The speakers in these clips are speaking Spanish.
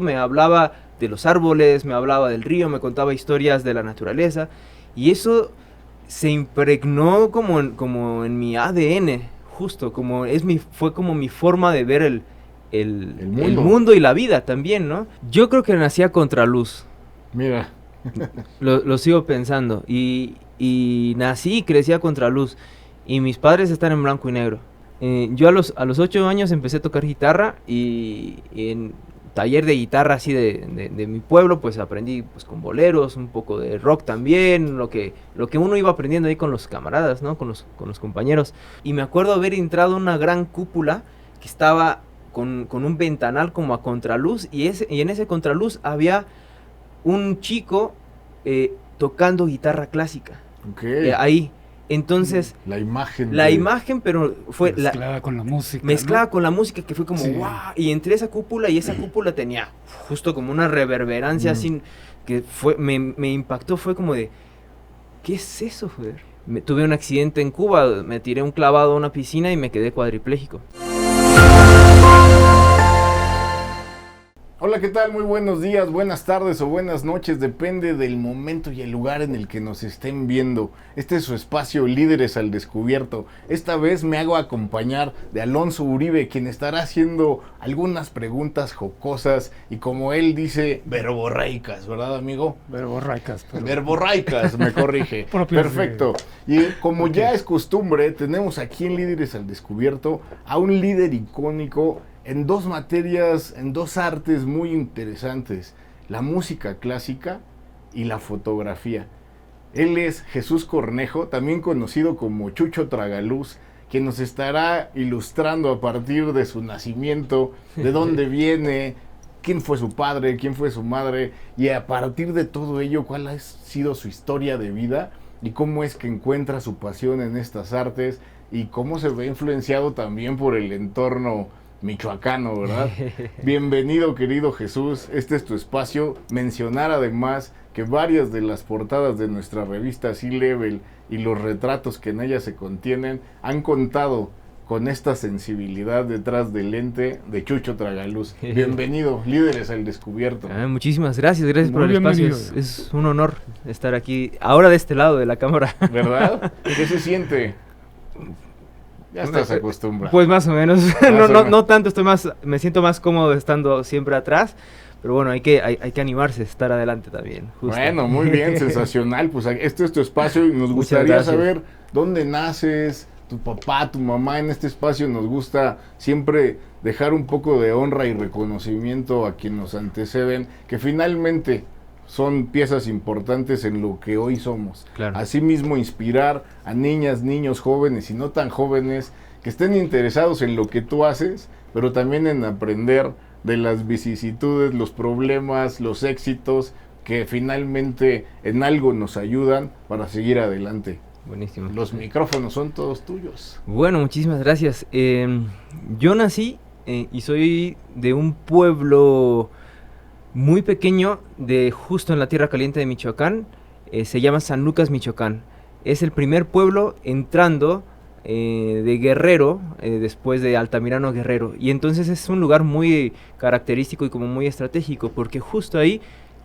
Me hablaba de los árboles, me hablaba del río, me contaba historias de la naturaleza, y eso se impregnó como en mi ADN, justo, fue como mi forma de ver el mundo y la vida también, ¿no? Yo creo que nací a contraluz. Mira. Lo sigo pensando, y nací y crecí a contraluz, y mis padres están en blanco y negro. Yo a los 8 años empecé a tocar guitarra, y en taller de guitarra así de mi pueblo, pues aprendí pues con boleros, un poco de rock también, lo que uno iba aprendiendo ahí con los camaradas, ¿no? Con los compañeros. Y me acuerdo haber entrado a una gran cúpula que estaba con un ventanal como a contraluz, y en ese contraluz había un chico tocando guitarra clásica. Okay. Ahí. Entonces, la imagen, pero fue mezclada con la música. Mezclada, ¿no? con la música, que fue como Sí. wow. Y entré a esa cúpula, y esa cúpula tenía justo como una reverberancia así, que me impactó. Fue como de, ¿qué es eso, joder? Tuve un accidente en Cuba, me tiré un clavado a una piscina y me quedé cuadripléjico. Hola, ¿qué tal? Muy buenos días, buenas tardes o buenas noches, depende del momento y el lugar en el que nos estén viendo. Este es su espacio Líderes al Descubierto. Esta vez me hago acompañar de Alonso Uribe, quien estará haciendo algunas preguntas jocosas y, como él dice, verborraicas, ¿verdad, amigo? Verborraicas. Verborraicas, me corrige. Perfecto. Y como ya es costumbre, tenemos aquí en Líderes al Descubierto a un líder icónico en dos materias, en dos artes muy interesantes: la música clásica y la fotografía. Él es Jesús Cornejo, también conocido como Chucho Tragaluz, quien nos estará ilustrando a partir de su nacimiento, de dónde viene, quién fue su padre, quién fue su madre, y a partir de todo ello, cuál ha sido su historia de vida y cómo es que encuentra su pasión en estas artes y cómo se ve influenciado también por el entorno michoacano, ¿verdad? Bienvenido, querido Jesús, este es tu espacio. Mencionar además que varias de las portadas de nuestra revista C-Level y los retratos que en ella se contienen han contado con esta sensibilidad detrás del lente de Chucho Tragaluz. Bienvenido, Líderes al Descubierto. Muchísimas gracias por el espacio. Es un honor estar aquí, ahora de este lado de la cámara. ¿Verdad? ¿Qué se siente? Ya estás acostumbrado. Pues más o menos. No tanto, me siento más cómodo estando siempre atrás. Pero bueno, hay que animarse, estar adelante también. Justo. Bueno, muy bien, sensacional. Pues este es tu espacio y nos gustaría saber dónde naces, tu papá, tu mamá. En este espacio nos gusta siempre dejar un poco de honra y reconocimiento a quienes nos anteceden, que finalmente son piezas importantes en lo que hoy somos. Claro. Asimismo, inspirar a niñas, niños, jóvenes y no tan jóvenes que estén interesados en lo que tú haces, pero también en aprender de las vicisitudes, los problemas, los éxitos, que finalmente en algo nos ayudan para seguir adelante. Buenísimo. Los micrófonos son todos tuyos. Bueno, muchísimas gracias. Yo nací y soy de un pueblo muy pequeño, justo en la Tierra Caliente de Michoacán. Se llama San Lucas, Michoacán. Es el primer pueblo entrando de Guerrero, después de Altamirano, Guerrero. Y entonces es un lugar muy característico y como muy estratégico, porque justo ahí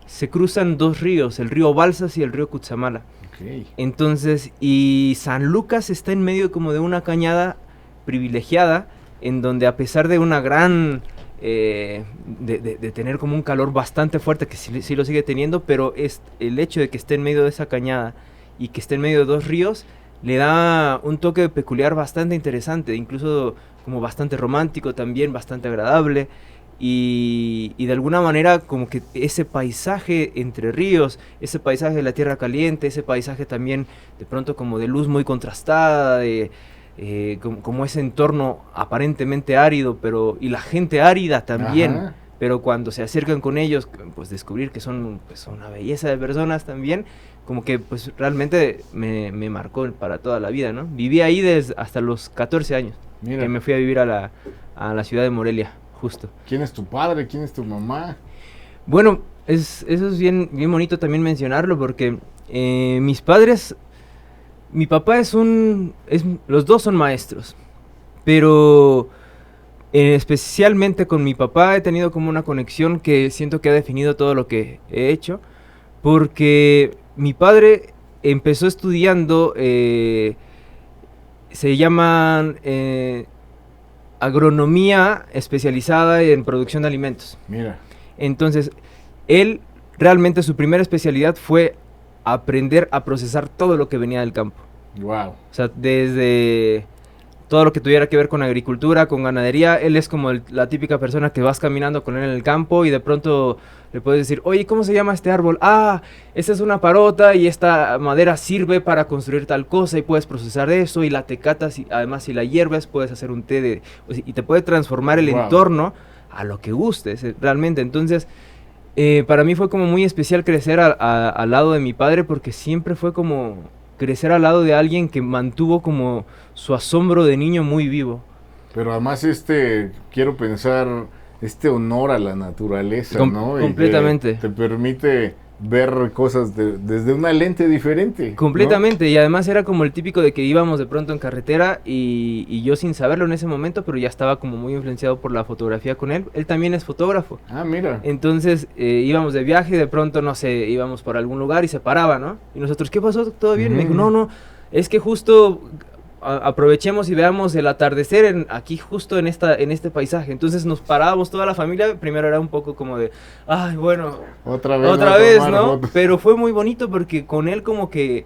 se cruzan dos ríos, el río Balsas y el río Cutzamala. Okay. Entonces, y San Lucas está en medio como de una cañada privilegiada, en donde, a pesar de una gran de tener como un calor bastante fuerte, que sí lo sigue teniendo, pero es el hecho de que esté en medio de esa cañada y que esté en medio de dos ríos, le da un toque peculiar bastante interesante, incluso como bastante romántico también, bastante agradable. Y de alguna manera como que ese paisaje entre ríos, ese paisaje de la Tierra Caliente, ese paisaje también de pronto como de luz muy contrastada, como ese entorno aparentemente árido, y la gente árida también. Ajá. Pero cuando se acercan con ellos, pues descubrir que son pues una belleza de personas también, como que pues realmente me marcó para toda la vida, ¿no? Viví ahí hasta los 14 años. Mira. Que me fui a vivir a la ciudad de Morelia, justo. ¿Quién es tu padre? ¿Quién es tu mamá? Bueno, eso es bien bonito también mencionarlo, porque mis padres, mi papá los dos son maestros, pero Especialmente con mi papá he tenido como una conexión que siento que ha definido todo lo que he hecho, porque mi padre empezó estudiando, se llaman agronomía especializada en producción de alimentos. Mira. Entonces, él realmente su primera especialidad fue aprender a procesar todo lo que venía del campo. Wow. O sea, desde todo lo que tuviera que ver con agricultura, con ganadería, él es como la típica persona que vas caminando con él en el campo y de pronto le puedes decir, oye, ¿cómo se llama este árbol? Ah, esta es una parota y esta madera sirve para construir tal cosa y puedes procesar eso y la tecatas y además si la hierves puedes hacer un té y te puede transformar el entorno a lo que gustes realmente. Entonces, para mí fue como muy especial crecer al lado de mi padre porque siempre fue como crecer al lado de alguien que mantuvo como su asombro de niño muy vivo. Pero además quiero pensar, honor a la naturaleza, ¿no? Completamente. Y te permite ver cosas desde una lente diferente. Completamente, ¿no? Y además era como el típico de que íbamos de pronto en carretera y yo sin saberlo en ese momento, pero ya estaba como muy influenciado por la fotografía con él. Él también es fotógrafo. Ah, mira. Entonces íbamos de viaje y de pronto, no sé, íbamos por algún lugar y se paraba, ¿no? Y nosotros, ¿qué pasó? ¿Todo bien? Y me dijo, no, es que justo aprovechemos y veamos el atardecer aquí justo en este paisaje. Entonces nos parábamos toda la familia. Primero era un poco como de, ay, bueno, otra vez, ¿no? Fotos. Pero fue muy bonito porque con él como que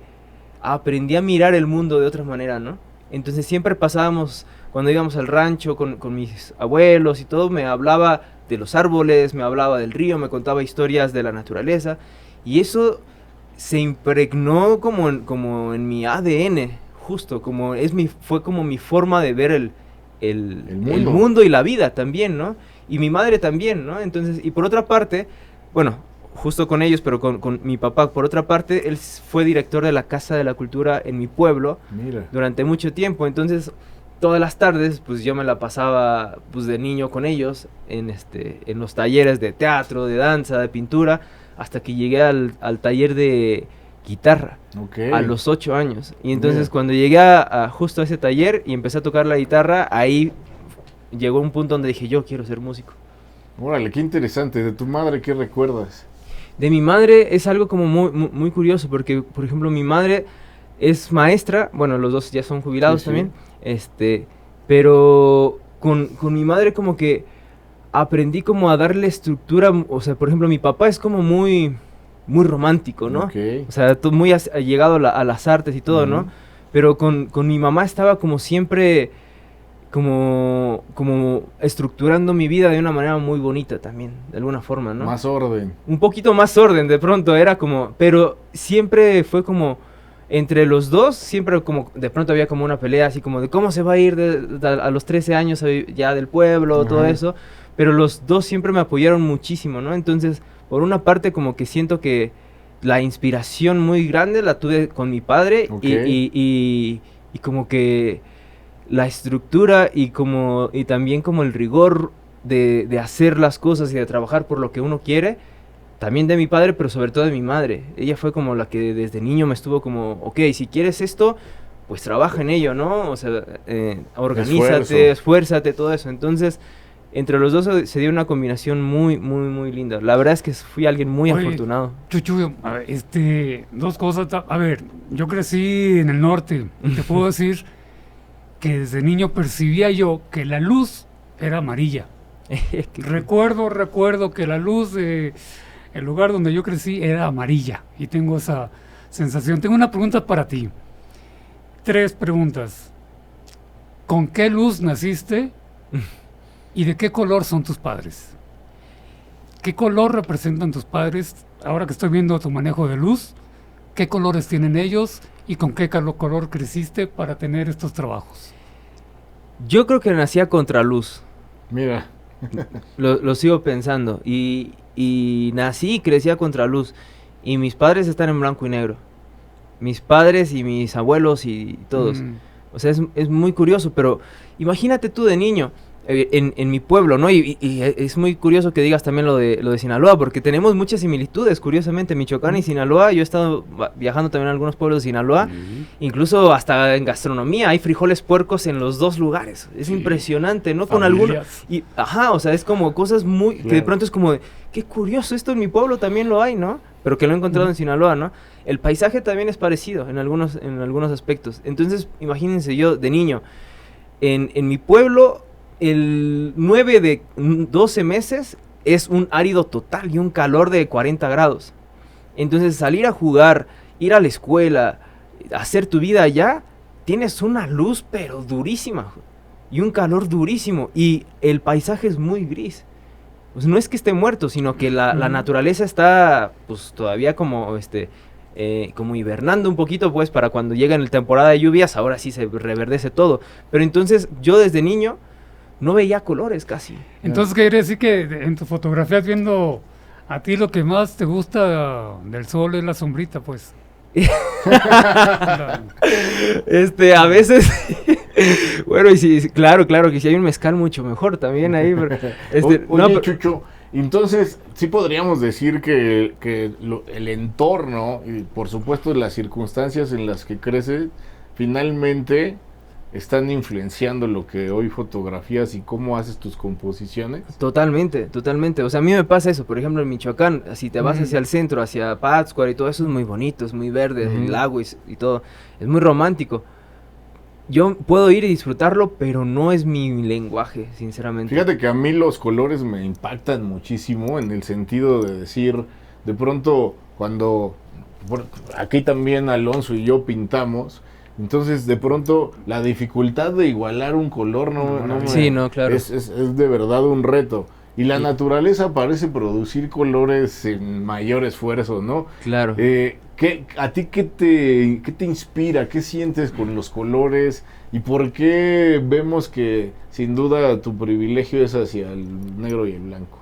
aprendí a mirar el mundo de otra manera, ¿no? Entonces siempre pasábamos, cuando íbamos al rancho con mis abuelos y todo, me hablaba de los árboles, me hablaba del río, me contaba historias de la naturaleza. Y eso se impregnó como en mi ADN. Justo, fue como mi forma de ver el mundo y la vida también, ¿no? Y mi madre también, ¿no? Entonces, y por otra parte, bueno, justo con ellos, pero con mi papá, por otra parte, él fue director de la Casa de la Cultura en mi pueblo. Mira. Durante mucho tiempo. Entonces, todas las tardes, pues yo me la pasaba pues de niño con ellos en los talleres de teatro, de danza, de pintura, hasta que llegué al taller de guitarra, a los 8 años. Y entonces cuando llegué justo a ese taller y empecé a tocar la guitarra, ahí llegó un punto donde dije, yo quiero ser músico. Órale, qué interesante. ¿De tu madre qué recuerdas? De mi madre es algo como muy, muy, muy curioso, porque, por ejemplo, mi madre es maestra, bueno, los dos ya son jubilados también, pero con mi madre como que aprendí como a darle estructura, o sea, por ejemplo, mi papá es como muy romántico, ¿no? O sea, muy llegado a las artes y todo, ¿no? Pero con mi mamá estaba como siempre, como estructurando mi vida de una manera muy bonita también, de alguna forma, ¿no? Más orden. Un poquito más orden, de pronto, era como, pero siempre fue como, entre los dos, siempre como, de pronto había como una pelea así como de cómo se va a ir a los 13 años ya del pueblo, todo eso, pero los dos siempre me apoyaron muchísimo, ¿no? Entonces, por una parte como que siento que la inspiración muy grande la tuve con mi padre y como que la estructura y también como el rigor de hacer las cosas y de trabajar por lo que uno quiere, también de mi padre, pero sobre todo de mi madre. Ella fue como la que desde niño me estuvo como, ok, si quieres esto, pues trabaja en ello, ¿no? O sea, organízate, esfuérzate, todo eso. Entonces, entre los dos se dio una combinación muy, muy, muy linda. La verdad es que fui alguien muy afortunado. Chuchu, dos cosas. A ver, yo crecí en el norte. Te puedo decir que desde niño percibía yo que la luz era amarilla. Recuerdo que la luz de el lugar donde yo crecí era amarilla. Y tengo esa sensación. Tengo una pregunta para ti. 3 preguntas. ¿Con qué luz naciste? ¿Y de qué color son tus padres? ¿Qué color representan tus padres? Ahora que estoy viendo tu manejo de luz, ¿qué colores tienen ellos? ¿Y con qué color creciste para tener estos trabajos? Yo creo que nací a contraluz. Mira. Lo sigo pensando. Y nací y crecí a contraluz. Y mis padres están en blanco y negro. Mis padres y mis abuelos y todos. O sea, es muy curioso, pero imagínate tú de niño. en mi pueblo, ¿no? Y es muy curioso que digas también lo de Sinaloa, porque tenemos muchas similitudes, curiosamente, Michoacán y Sinaloa. Yo he estado viajando también a algunos pueblos de Sinaloa, incluso hasta en gastronomía, hay frijoles puercos en los dos lugares. Es impresionante, ¿no? Con algunos... o sea, es como cosas muy... que de pronto es como, qué curioso, esto en mi pueblo también lo hay, ¿no? Pero que lo he encontrado en Sinaloa, ¿no? El paisaje también es parecido en algunos aspectos. Entonces, imagínense, yo de niño, en mi pueblo... el 9 de 12 meses es un árido total y un calor de 40 grados. Entonces salir a jugar, ir a la escuela, hacer tu vida allá, tienes una luz pero durísima y un calor durísimo y el paisaje es muy gris. Pues no es que esté muerto, sino que la naturaleza está pues todavía como como hibernando un poquito, pues para cuando llega en la temporada de lluvias, ahora sí se reverdece todo. Pero entonces yo desde niño no veía colores casi. Entonces quiere decir que en tus fotografías viendo a ti lo que más te gusta del sol es la sombrita, pues. A veces bueno, y sí, claro que si hay un mezcal mucho mejor también ahí, pero, oye, Chucho, entonces sí podríamos decir que el entorno y por supuesto las circunstancias en las que creces finalmente están influenciando lo que hoy fotografías y cómo haces tus composiciones. Totalmente. O sea, a mí me pasa eso, por ejemplo, en Michoacán, si te vas hacia el centro, hacia Pátzcuaro y todo eso es muy bonito, es muy verde, el lago y todo, es muy romántico. Yo puedo ir y disfrutarlo, pero no es mi lenguaje, sinceramente. Fíjate que a mí los colores me impactan muchísimo en el sentido de decir, de pronto, cuando aquí también Alonso y yo pintamos, entonces de pronto la dificultad de igualar un color claro. es de verdad un reto. Y la naturaleza parece producir colores en mayor esfuerzo, ¿no? Claro. ¿A ti qué te inspira? ¿Qué sientes con los colores? ¿Y por qué vemos que sin duda tu privilegio es hacia el negro y el blanco?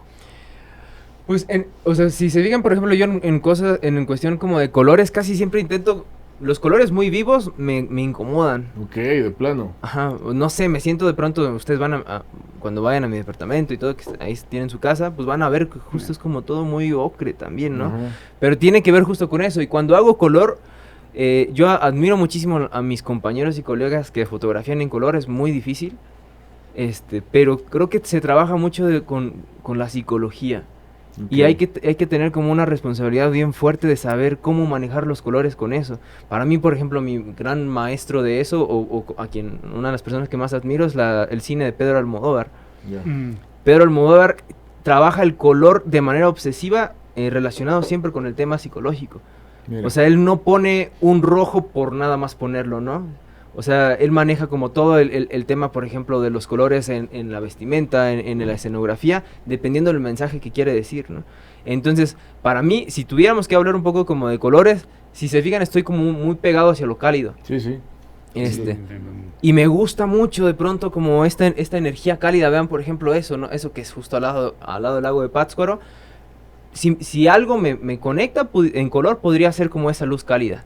Pues, o sea, si se fijan, por ejemplo, yo en cuestión como de colores, casi siempre intento... Los colores muy vivos me incomodan. Ok, de plano. Ajá, no sé, me siento de pronto, ustedes van cuando vayan a mi departamento y todo, que ahí tienen su casa, pues van a ver que justo es como todo muy ocre también, ¿no? Pero tiene que ver justo con eso, y cuando hago color, yo admiro muchísimo a mis compañeros y colegas que fotografían en color, es muy difícil, pero creo que se trabaja mucho con la psicología. Okay. Y hay que tener como una responsabilidad bien fuerte de saber cómo manejar los colores con eso. Para mí, por ejemplo, mi gran maestro de eso, o una de las personas que más admiro es el cine de Pedro Almodóvar. Pedro Almodóvar trabaja el color de manera obsesiva, relacionado siempre con el tema psicológico. Mira. O sea, él no pone un rojo por nada más ponerlo, ¿no? O sea, él maneja como todo el tema, por ejemplo, de los colores en la vestimenta, en la escenografía, dependiendo del mensaje que quiere decir, ¿no? Entonces, para mí, si tuviéramos que hablar un poco como de colores, si se fijan, estoy como muy pegado hacia lo cálido. Sí. Y me gusta mucho de pronto como esta energía cálida. Vean, por ejemplo, eso, ¿no? Eso que es justo al lado del lago de Pátzcuaro. Si algo me conecta en color, podría ser como esa luz cálida.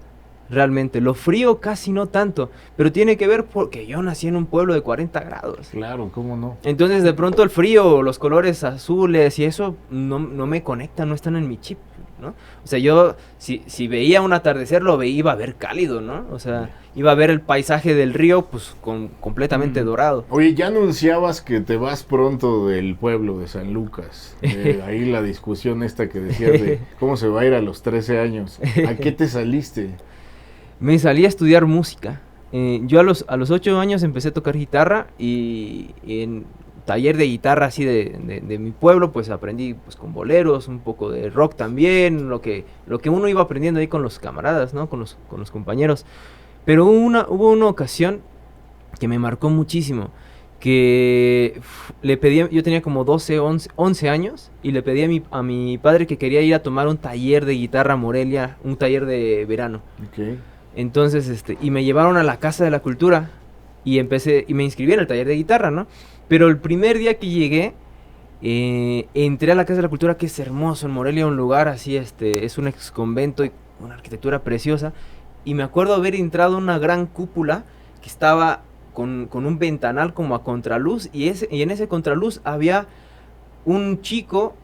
Realmente, lo frío casi no tanto, pero tiene que ver porque yo nací en un pueblo de 40 grados. Claro, ¿cómo no? Entonces, de pronto el frío, los colores azules y eso no me conectan, no están en mi chip, ¿no? O sea, yo, si veía un atardecer, iba a ver cálido, ¿no? O sea, iba a ver el paisaje del río, pues, completamente dorado. Oye, ya anunciabas que te vas pronto del pueblo de San Lucas. Ahí la discusión esta que decías de cómo se va a ir a los 13 años. ¿A qué te saliste? Me salí a estudiar música. Yo a los 8 años empecé a tocar guitarra y en taller de guitarra así de mi pueblo, pues aprendí pues con boleros, un poco de rock también, lo que uno iba aprendiendo ahí con los camaradas, ¿no? Con los compañeros. Pero hubo una ocasión que me marcó muchísimo, que yo tenía como 11 años y le pedí a mi padre que quería ir a tomar un taller de guitarra a Morelia, un taller de verano. Okay. Entonces, y me llevaron a la Casa de la Cultura y me inscribí en el taller de guitarra, ¿no? Pero el primer día que llegué, entré a la Casa de la Cultura, que es hermoso, en Morelia, un lugar así, es un ex convento y una arquitectura preciosa, y me acuerdo haber entrado a una gran cúpula que estaba con un ventanal como a contraluz, y en ese contraluz había un chico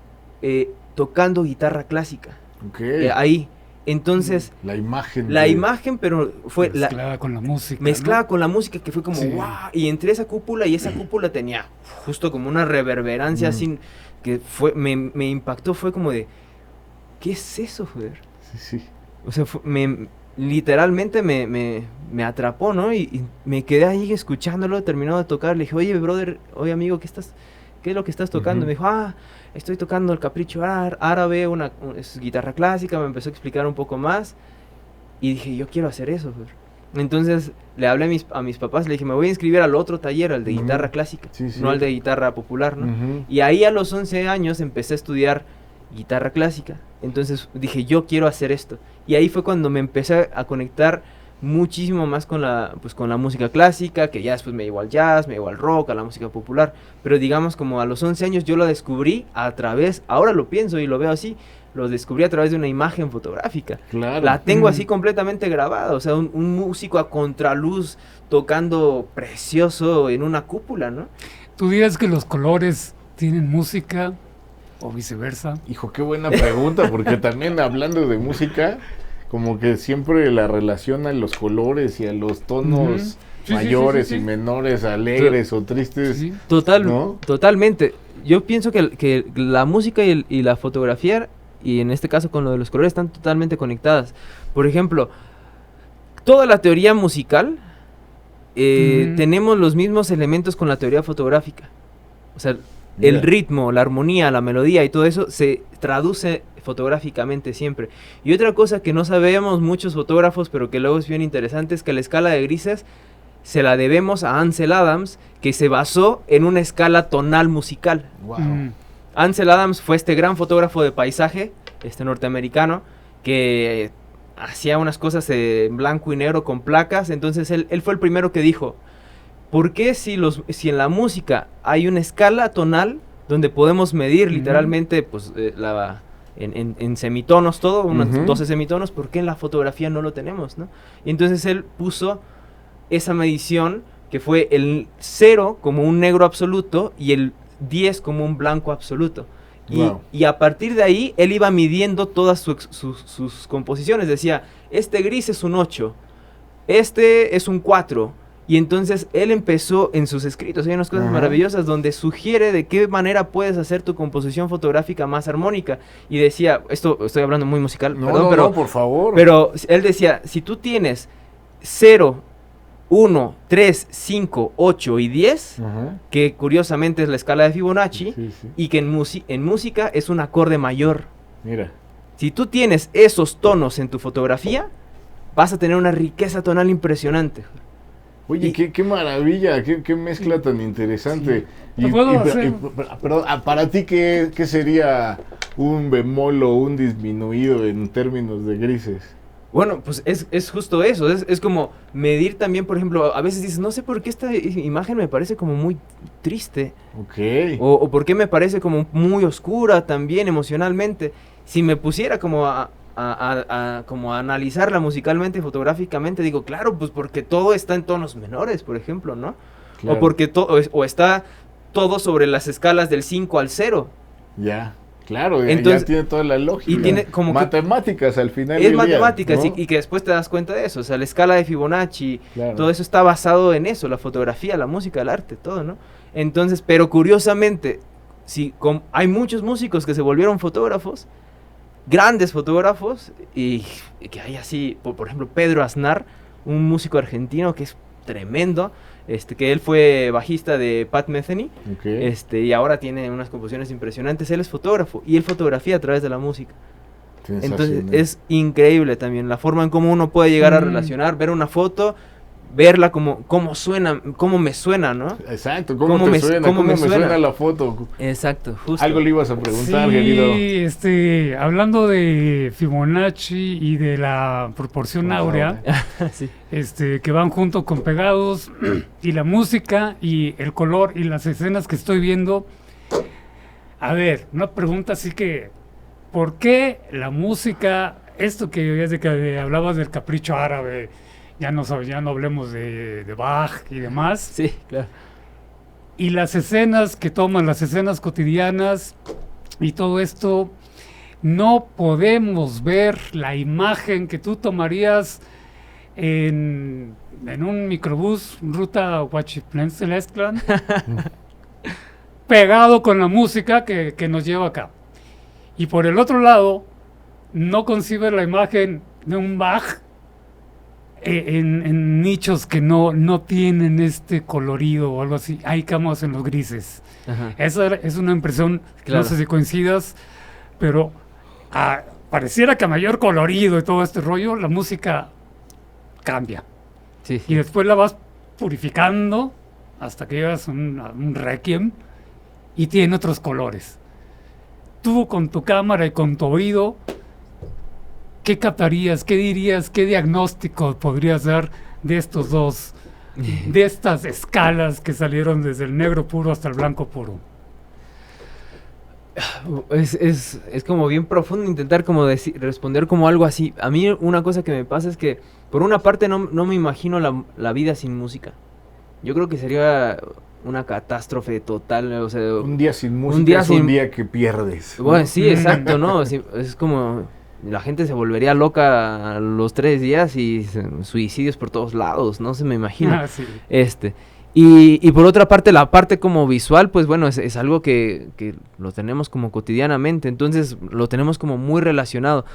tocando guitarra clásica. Ahí. Entonces, la imagen, pero fue mezclada con la música. Mezclada, ¿no? con la música, que fue como wow. Y entré a esa cúpula, y esa cúpula tenía justo como una reverberancia así, que me impactó. Fue como de, ¿qué es eso, joder? Sí. O sea, literalmente me atrapó, ¿no? Y me quedé ahí escuchándolo, terminó de tocar. Le dije, oye amigo, ¿qué es lo que estás tocando? Me dijo, estoy tocando el Capricho Árabe, es guitarra clásica. Me empezó a explicar un poco más, y dije, yo quiero hacer eso, joder. Entonces le hablé a mis papás, le dije, me voy a inscribir al otro taller, al de guitarra clásica, no al de guitarra popular, ¿no? Y ahí a los 11 años empecé a estudiar guitarra clásica. Entonces dije, yo quiero hacer esto. Y ahí fue cuando me empecé a conectar muchísimo más con la música clásica, que ya después me llevó al jazz, me llevó al rock, a la música popular. Pero digamos, como a los 11 años yo lo descubrí ahora lo pienso y lo veo así, lo descubrí a través de una imagen fotográfica. Claro. La tengo así completamente grabada, o sea, un músico a contraluz tocando precioso en una cúpula, ¿no? ¿Tú dirías que los colores tienen música o viceversa? Hijo, qué buena pregunta, porque también hablando de música, como que siempre la relaciona a los colores y a los tonos mayores y menores, alegres o tristes. Sí. Totalmente. Yo pienso que la música y la fotografía, y en este caso con lo de los colores, están totalmente conectadas. Por ejemplo, toda la teoría musical, tenemos los mismos elementos con la teoría fotográfica. O sea, el ritmo, la armonía, la melodía y todo eso se traduce fotográficamente siempre. Y otra cosa que no sabemos muchos fotógrafos, pero que luego es bien interesante, es que la escala de grises se la debemos a Ansel Adams, que se basó en una escala tonal musical. Wow. Ansel Adams fue este gran fotógrafo de paisaje, norteamericano, que hacía unas cosas en blanco y negro con placas. Entonces él fue el primero que dijo, ¿por qué si en la música hay una escala tonal donde podemos medir literalmente pues en semitonos todo, unos 12 semitonos, ¿por qué en la fotografía no lo tenemos, no? Y entonces él puso esa medición, que fue el 0 como un negro absoluto y el 10 como un blanco absoluto. Y a partir de ahí él iba midiendo todas sus composiciones. Decía, este gris es un 8, este es un 4. Y entonces él empezó en sus escritos, hay unas cosas maravillosas donde sugiere de qué manera puedes hacer tu composición fotográfica más armónica. Y decía, esto estoy hablando muy musical, pero no, por favor. Pero él decía, si tú tienes 0, 1, 3, 5, 8 y 10, que curiosamente es la escala de Fibonacci, y que en música es un acorde mayor. Mira. Si tú tienes esos tonos en tu fotografía, vas a tener una riqueza tonal impresionante. Oye, qué maravilla, qué mezcla tan interesante. Sí. Perdón, para ti, ¿qué sería un bemol o un disminuido en términos de grises? Bueno, pues es justo eso, es como medir también, por ejemplo, a veces dices, no sé por qué esta imagen me parece como muy triste. O por qué me parece como muy oscura también emocionalmente. Si me pusiera como como a analizarla musicalmente y fotográficamente, digo, claro, pues porque todo está en tonos menores, por ejemplo, ¿no? Claro. O porque está todo sobre las escalas del 5 al 0. Ya. Claro, entonces, ya tiene toda la lógica. Y tiene como matemáticas al final del día. Es matemáticas, ¿no? y que después te das cuenta de eso. O sea, la escala de Fibonacci, todo eso está basado en eso, la fotografía, la música, el arte, todo, ¿no? Entonces, pero curiosamente, hay muchos músicos que se volvieron fotógrafos, grandes fotógrafos, y que hay así, por ejemplo, Pedro Aznar, un músico argentino que es tremendo, que él fue bajista de Pat Metheny, y ahora tiene unas composiciones impresionantes. Él es fotógrafo y él fotografía a través de la música. Entonces es increíble también la forma en cómo uno puede llegar a relacionar, ver una foto, verla cómo suena, cómo me suena, ¿no? Exacto, cómo me suena la foto. Exacto, justo. Algo le ibas a preguntar, querido. Sí, hablando de Fibonacci y de la proporción áurea, sí. Que van junto con pegados, y la música y el color y las escenas que estoy viendo. A ver, una pregunta así que, ¿por qué la música, esto que desde que hablabas del Capricho Árabe ya no hablemos de Bach y demás. Sí, claro. Y las escenas que toman, las escenas cotidianas y todo esto, no podemos ver la imagen que tú tomarías en un microbús, ruta Huachiplen-Celestlan, pegado con la música que nos lleva acá. Y por el otro lado, no concibe la imagen de un Bach en nichos que no tienen este colorido o algo así. Ahí quedamos en los grises. Ajá. Esa es una impresión, Claro. no sé si coincidas, pero pareciera que a mayor colorido y todo este rollo, la música cambia. Sí, Y después la vas purificando hasta que llegas a un requiem y tiene otros colores. Tú con tu cámara y con tu oído, ¿qué captarías? ¿Qué dirías? ¿Qué diagnóstico podrías dar de estos dos, de estas escalas que salieron desde el negro puro hasta el blanco puro? Es como bien profundo intentar como responder como algo así. A mí una cosa que me pasa es que por una parte no me imagino la vida sin música. Yo creo que sería una catástrofe total, o sea, un día sin música es un día que pierdes. Bueno, sí, exacto, ¿no? Sí, es como la gente se volvería loca a los 3 días y suicidios por todos lados, no se me imagina. Sí. Y por otra parte, la parte como visual, pues bueno, es algo que lo tenemos como cotidianamente, entonces lo tenemos como muy relacionado.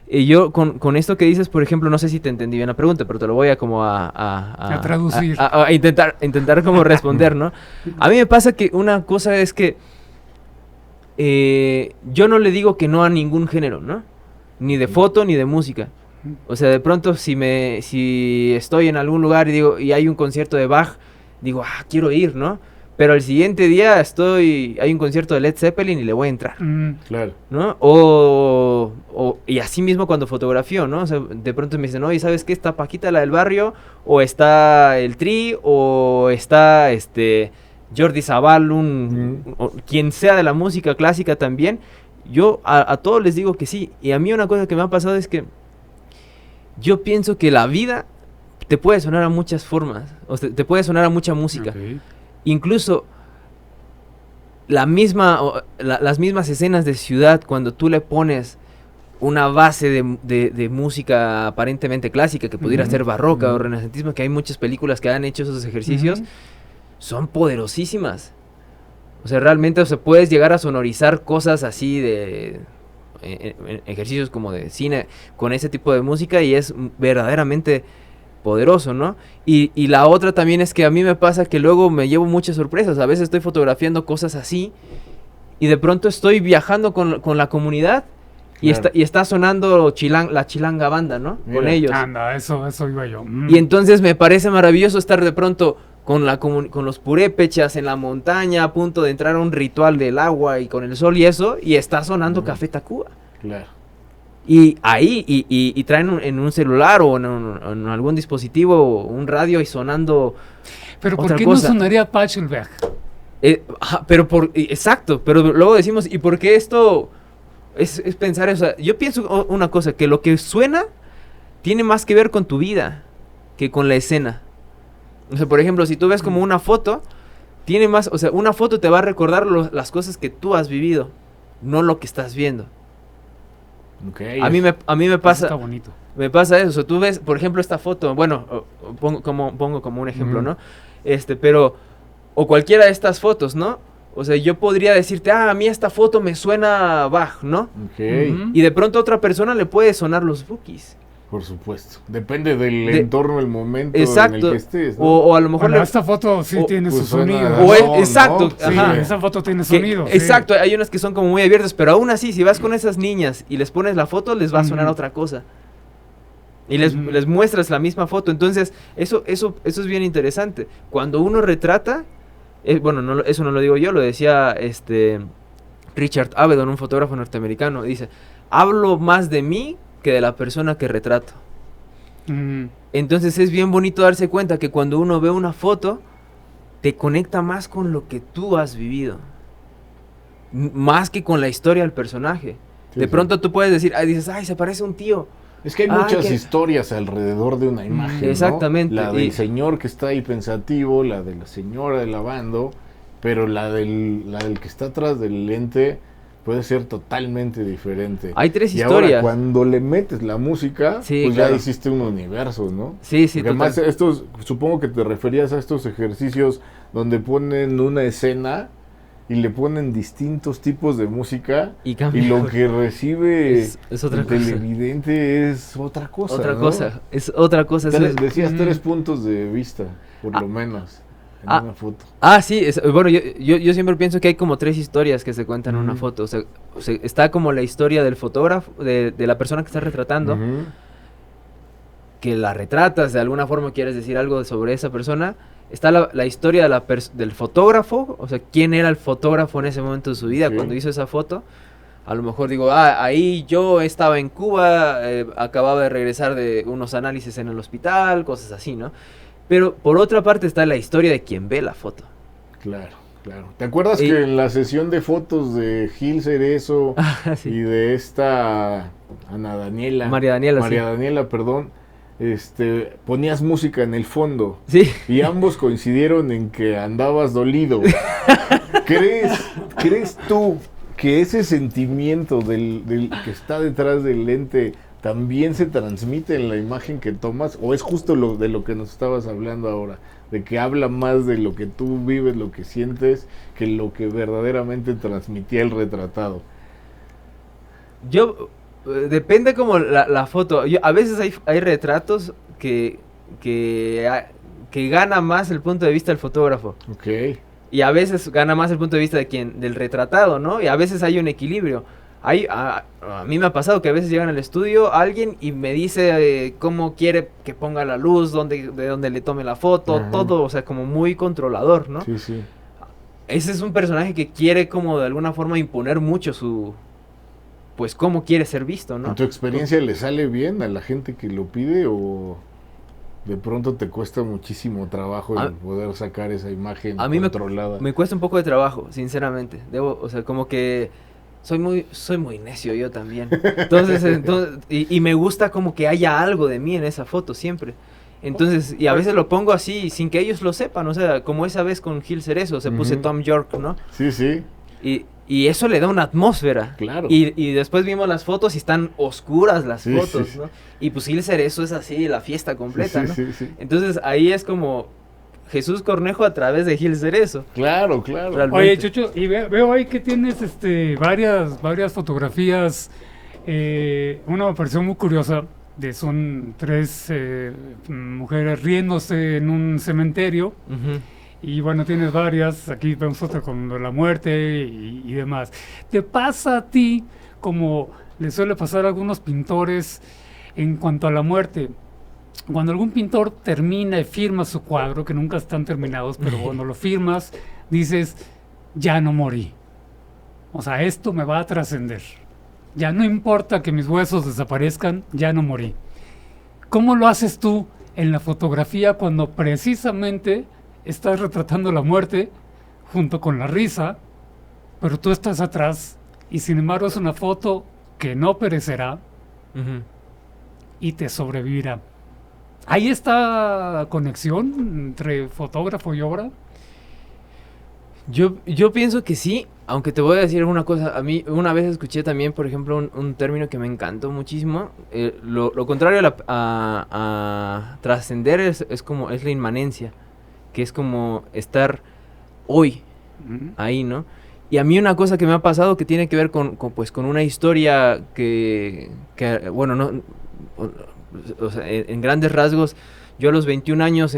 Y yo con esto que dices, por ejemplo, no sé si te entendí bien la pregunta, pero te lo voy a como a traducir. A intentar como responder, ¿no? A mí me pasa que una cosa es que yo no le digo que no a ningún género, ¿no? Ni de foto ni de música. O sea, de pronto si estoy en algún lugar y hay un concierto de Bach, digo, quiero ir, ¿no? Pero el siguiente día hay un concierto de Led Zeppelin y le voy a entrar. Claro. ¿No? Y así mismo cuando fotografío, ¿no? O sea, de pronto me dicen, oye, ¿sabes qué? Está Paquita, la del barrio, o está el Tri, o está Jordi Sabal, o quien sea de la música clásica también. Yo a todos les digo que sí. Y a mí una cosa que me ha pasado es que yo pienso que la vida te puede sonar a muchas formas, o sea, te puede sonar a mucha música. Okay. Incluso las mismas escenas de ciudad, cuando tú le pones una base de música aparentemente clásica, que pudiera ser barroca o renacentismo, que hay muchas películas que han hecho esos ejercicios, son poderosísimas. O sea, realmente, o sea, puedes llegar a sonorizar cosas así de ejercicios como de cine con ese tipo de música y es verdaderamente poderoso, ¿no? Y la otra también es que a mí me pasa que luego me llevo muchas sorpresas. A veces estoy fotografiando cosas así y de pronto estoy viajando con la comunidad y, claro, está sonando la Chilanga Banda, ¿no? Mira, con ellos. Anda, eso iba yo. Y entonces me parece maravilloso estar de pronto con los purépechas en la montaña a punto de entrar a un ritual del agua y con el sol y eso, y está sonando Café Tacuba. Claro. Y ahí, y traen en un celular o en algún dispositivo un radio y sonando. Pero ¿por otra qué cosa. no sonaría Pachelbel? Exacto, pero luego decimos, ¿y por qué esto es pensar? O sea, yo pienso una cosa, que lo que suena tiene más que ver con tu vida que con la escena. O sea, por ejemplo, si tú ves como una foto, tiene más, o sea, una foto te va a recordar las cosas que tú has vivido, no lo que estás viendo. Okay. A mí me pasa, está bonito. me pasa eso. O sea, tú ves, por ejemplo, esta foto, bueno, pongo como un ejemplo, ¿no? Pero, o cualquiera de estas fotos, ¿no? O sea, yo podría decirte, a mí esta foto me suena a Bach, ¿no? Okay. Y de pronto a otra persona le puede sonar los Bookies. Por supuesto. Depende del entorno, el momento exacto, en el que estés, ¿no? o a lo mejor... Esta foto sí tiene pues su sonido. Exacto. Sí, ajá. Esa foto tiene sonido. Exacto, hay unas que son como muy abiertas, pero aún así, si vas con esas niñas y les pones la foto, les va a sonar otra cosa. Y les muestras la misma foto. Entonces, eso es bien interesante. Cuando uno retrata, bueno, eso no lo digo yo, lo decía Richard Avedon, un fotógrafo norteamericano, dice, hablo más de mí que de la persona que retrato. Entonces es bien bonito darse cuenta que cuando uno ve una foto, te conecta más con lo que tú has vivido, más que con la historia del personaje. De pronto tú puedes decir, dices, se parece a un tío, Es que hay muchas historias alrededor de una imagen, exactamente. ¿no? La del señor que está ahí pensativo, la de la señora lavando, pero la del que está atrás del lente puede ser totalmente diferente. Hay 3 y historias. Ahora, cuando le metes la música, pues ya hiciste un universo, ¿no? Sí, porque además, supongo que te referías a estos ejercicios donde ponen una escena y le ponen distintos tipos de música y lo que recibe es otra el televidente es otra cosa. Es otra cosa. Decías 3 puntos de vista, por lo menos, en una foto. Sí, bueno, yo siempre pienso que hay como 3 historias que se cuentan en una foto. O sea, está como la historia del fotógrafo, de la persona que está retratando, que la retratas, de alguna forma quieres decir algo sobre esa persona. Está la historia del fotógrafo, o sea, quién era el fotógrafo en ese momento de su vida cuando hizo esa foto. A lo mejor digo, ahí yo estaba en Cuba, acababa de regresar de unos análisis en el hospital, cosas así, ¿no? Pero por otra parte está la historia de quien ve la foto. Claro. ¿Te acuerdas que en la sesión de fotos de Gil Cerezo y de esta María Daniela, perdón, ponías música en el fondo? Sí. Y ambos coincidieron en que andabas dolido. ¿Crees tú que ese sentimiento del que está detrás del lente también se transmite en la imagen que tomas? ¿O es justo de lo que nos estabas hablando ahora? De que habla más de lo que tú vives, lo que sientes, que lo que verdaderamente transmitía el retratado. Depende como la foto. A veces hay retratos que gana más el punto de vista del fotógrafo. Ok. Y a veces gana más el punto de vista del retratado, ¿no? Y a veces hay un equilibrio. A mí me ha pasado que a veces llegan al estudio alguien y me dice cómo quiere que ponga la luz, de dónde le tome la foto, todo, o sea, como muy controlador, ¿no? Sí. Ese es un personaje que quiere como de alguna forma imponer mucho pues cómo quiere ser visto, ¿no? ¿En tu experiencia le sale bien a la gente que lo pide o de pronto te cuesta muchísimo trabajo el poder sacar esa imagen controlada? Me cuesta un poco de trabajo, sinceramente. O sea, como que soy muy necio yo también. Entonces y me gusta como que haya algo de mí en esa foto siempre. Entonces, y a veces lo pongo así sin que ellos lo sepan, o sea, como esa vez con Gil Cerezo, puse Tom York, ¿no? Sí. Y eso le da una atmósfera. Claro. Y después vimos las fotos y están oscuras las fotos, sí. ¿no? Y pues Gil Cerezo es así, la fiesta completa, ¿no? Sí. Entonces ahí es como Jesús Cornejo a través de Gil Cerezo. Claro. Realmente. Oye, Chucho, y veo ahí que tienes varias fotografías. Una me pareció muy curiosa. Son 3 mujeres riéndose en un cementerio. Y bueno, tienes varias, aquí vemos otra con la muerte y demás. ¿Te pasa a ti, como le suele pasar a algunos pintores, en cuanto a la muerte? Cuando algún pintor termina y firma su cuadro, que nunca están terminados, pero cuando lo firmas, dices, ya no morí. O sea, esto me va a trascender. Ya no importa que mis huesos desaparezcan, ya no morí. ¿Cómo lo haces tú en la fotografía cuando precisamente estás retratando la muerte junto con la risa, pero tú estás atrás y sin embargo es una foto que no perecerá y te sobrevivirá? ¿Hay esta conexión entre fotógrafo y obra? Yo pienso que sí, aunque te voy a decir una cosa. A mí una vez escuché también, por ejemplo, un término que me encantó muchísimo. Lo contrario a trascender es la inmanencia, que es como estar hoy ahí, ¿no? Y a mí una cosa que me ha pasado que tiene que ver con una historia que bueno, no, o sea, en grandes rasgos, yo a los 21 años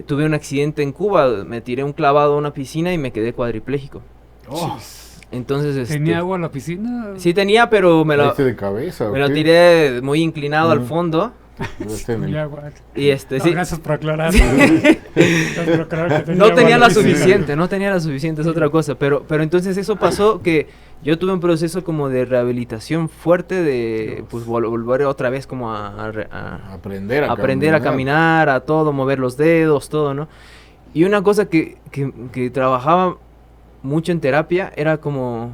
tuve un accidente en Cuba, me tiré un clavado a una piscina y me quedé cuadripléjico. Entonces, ¿tenía agua en la piscina? Sí tenía, pero me lo tiré muy inclinado al fondo. Y sí. Gracias por aclarar. No tenía la suficiente, es otra cosa, pero entonces eso pasó, que yo tuve un proceso como de rehabilitación fuerte, de pues volver otra vez como a aprender a caminar, a todo, mover los dedos, todo, ¿no? Y una cosa que trabajaba mucho en terapia era como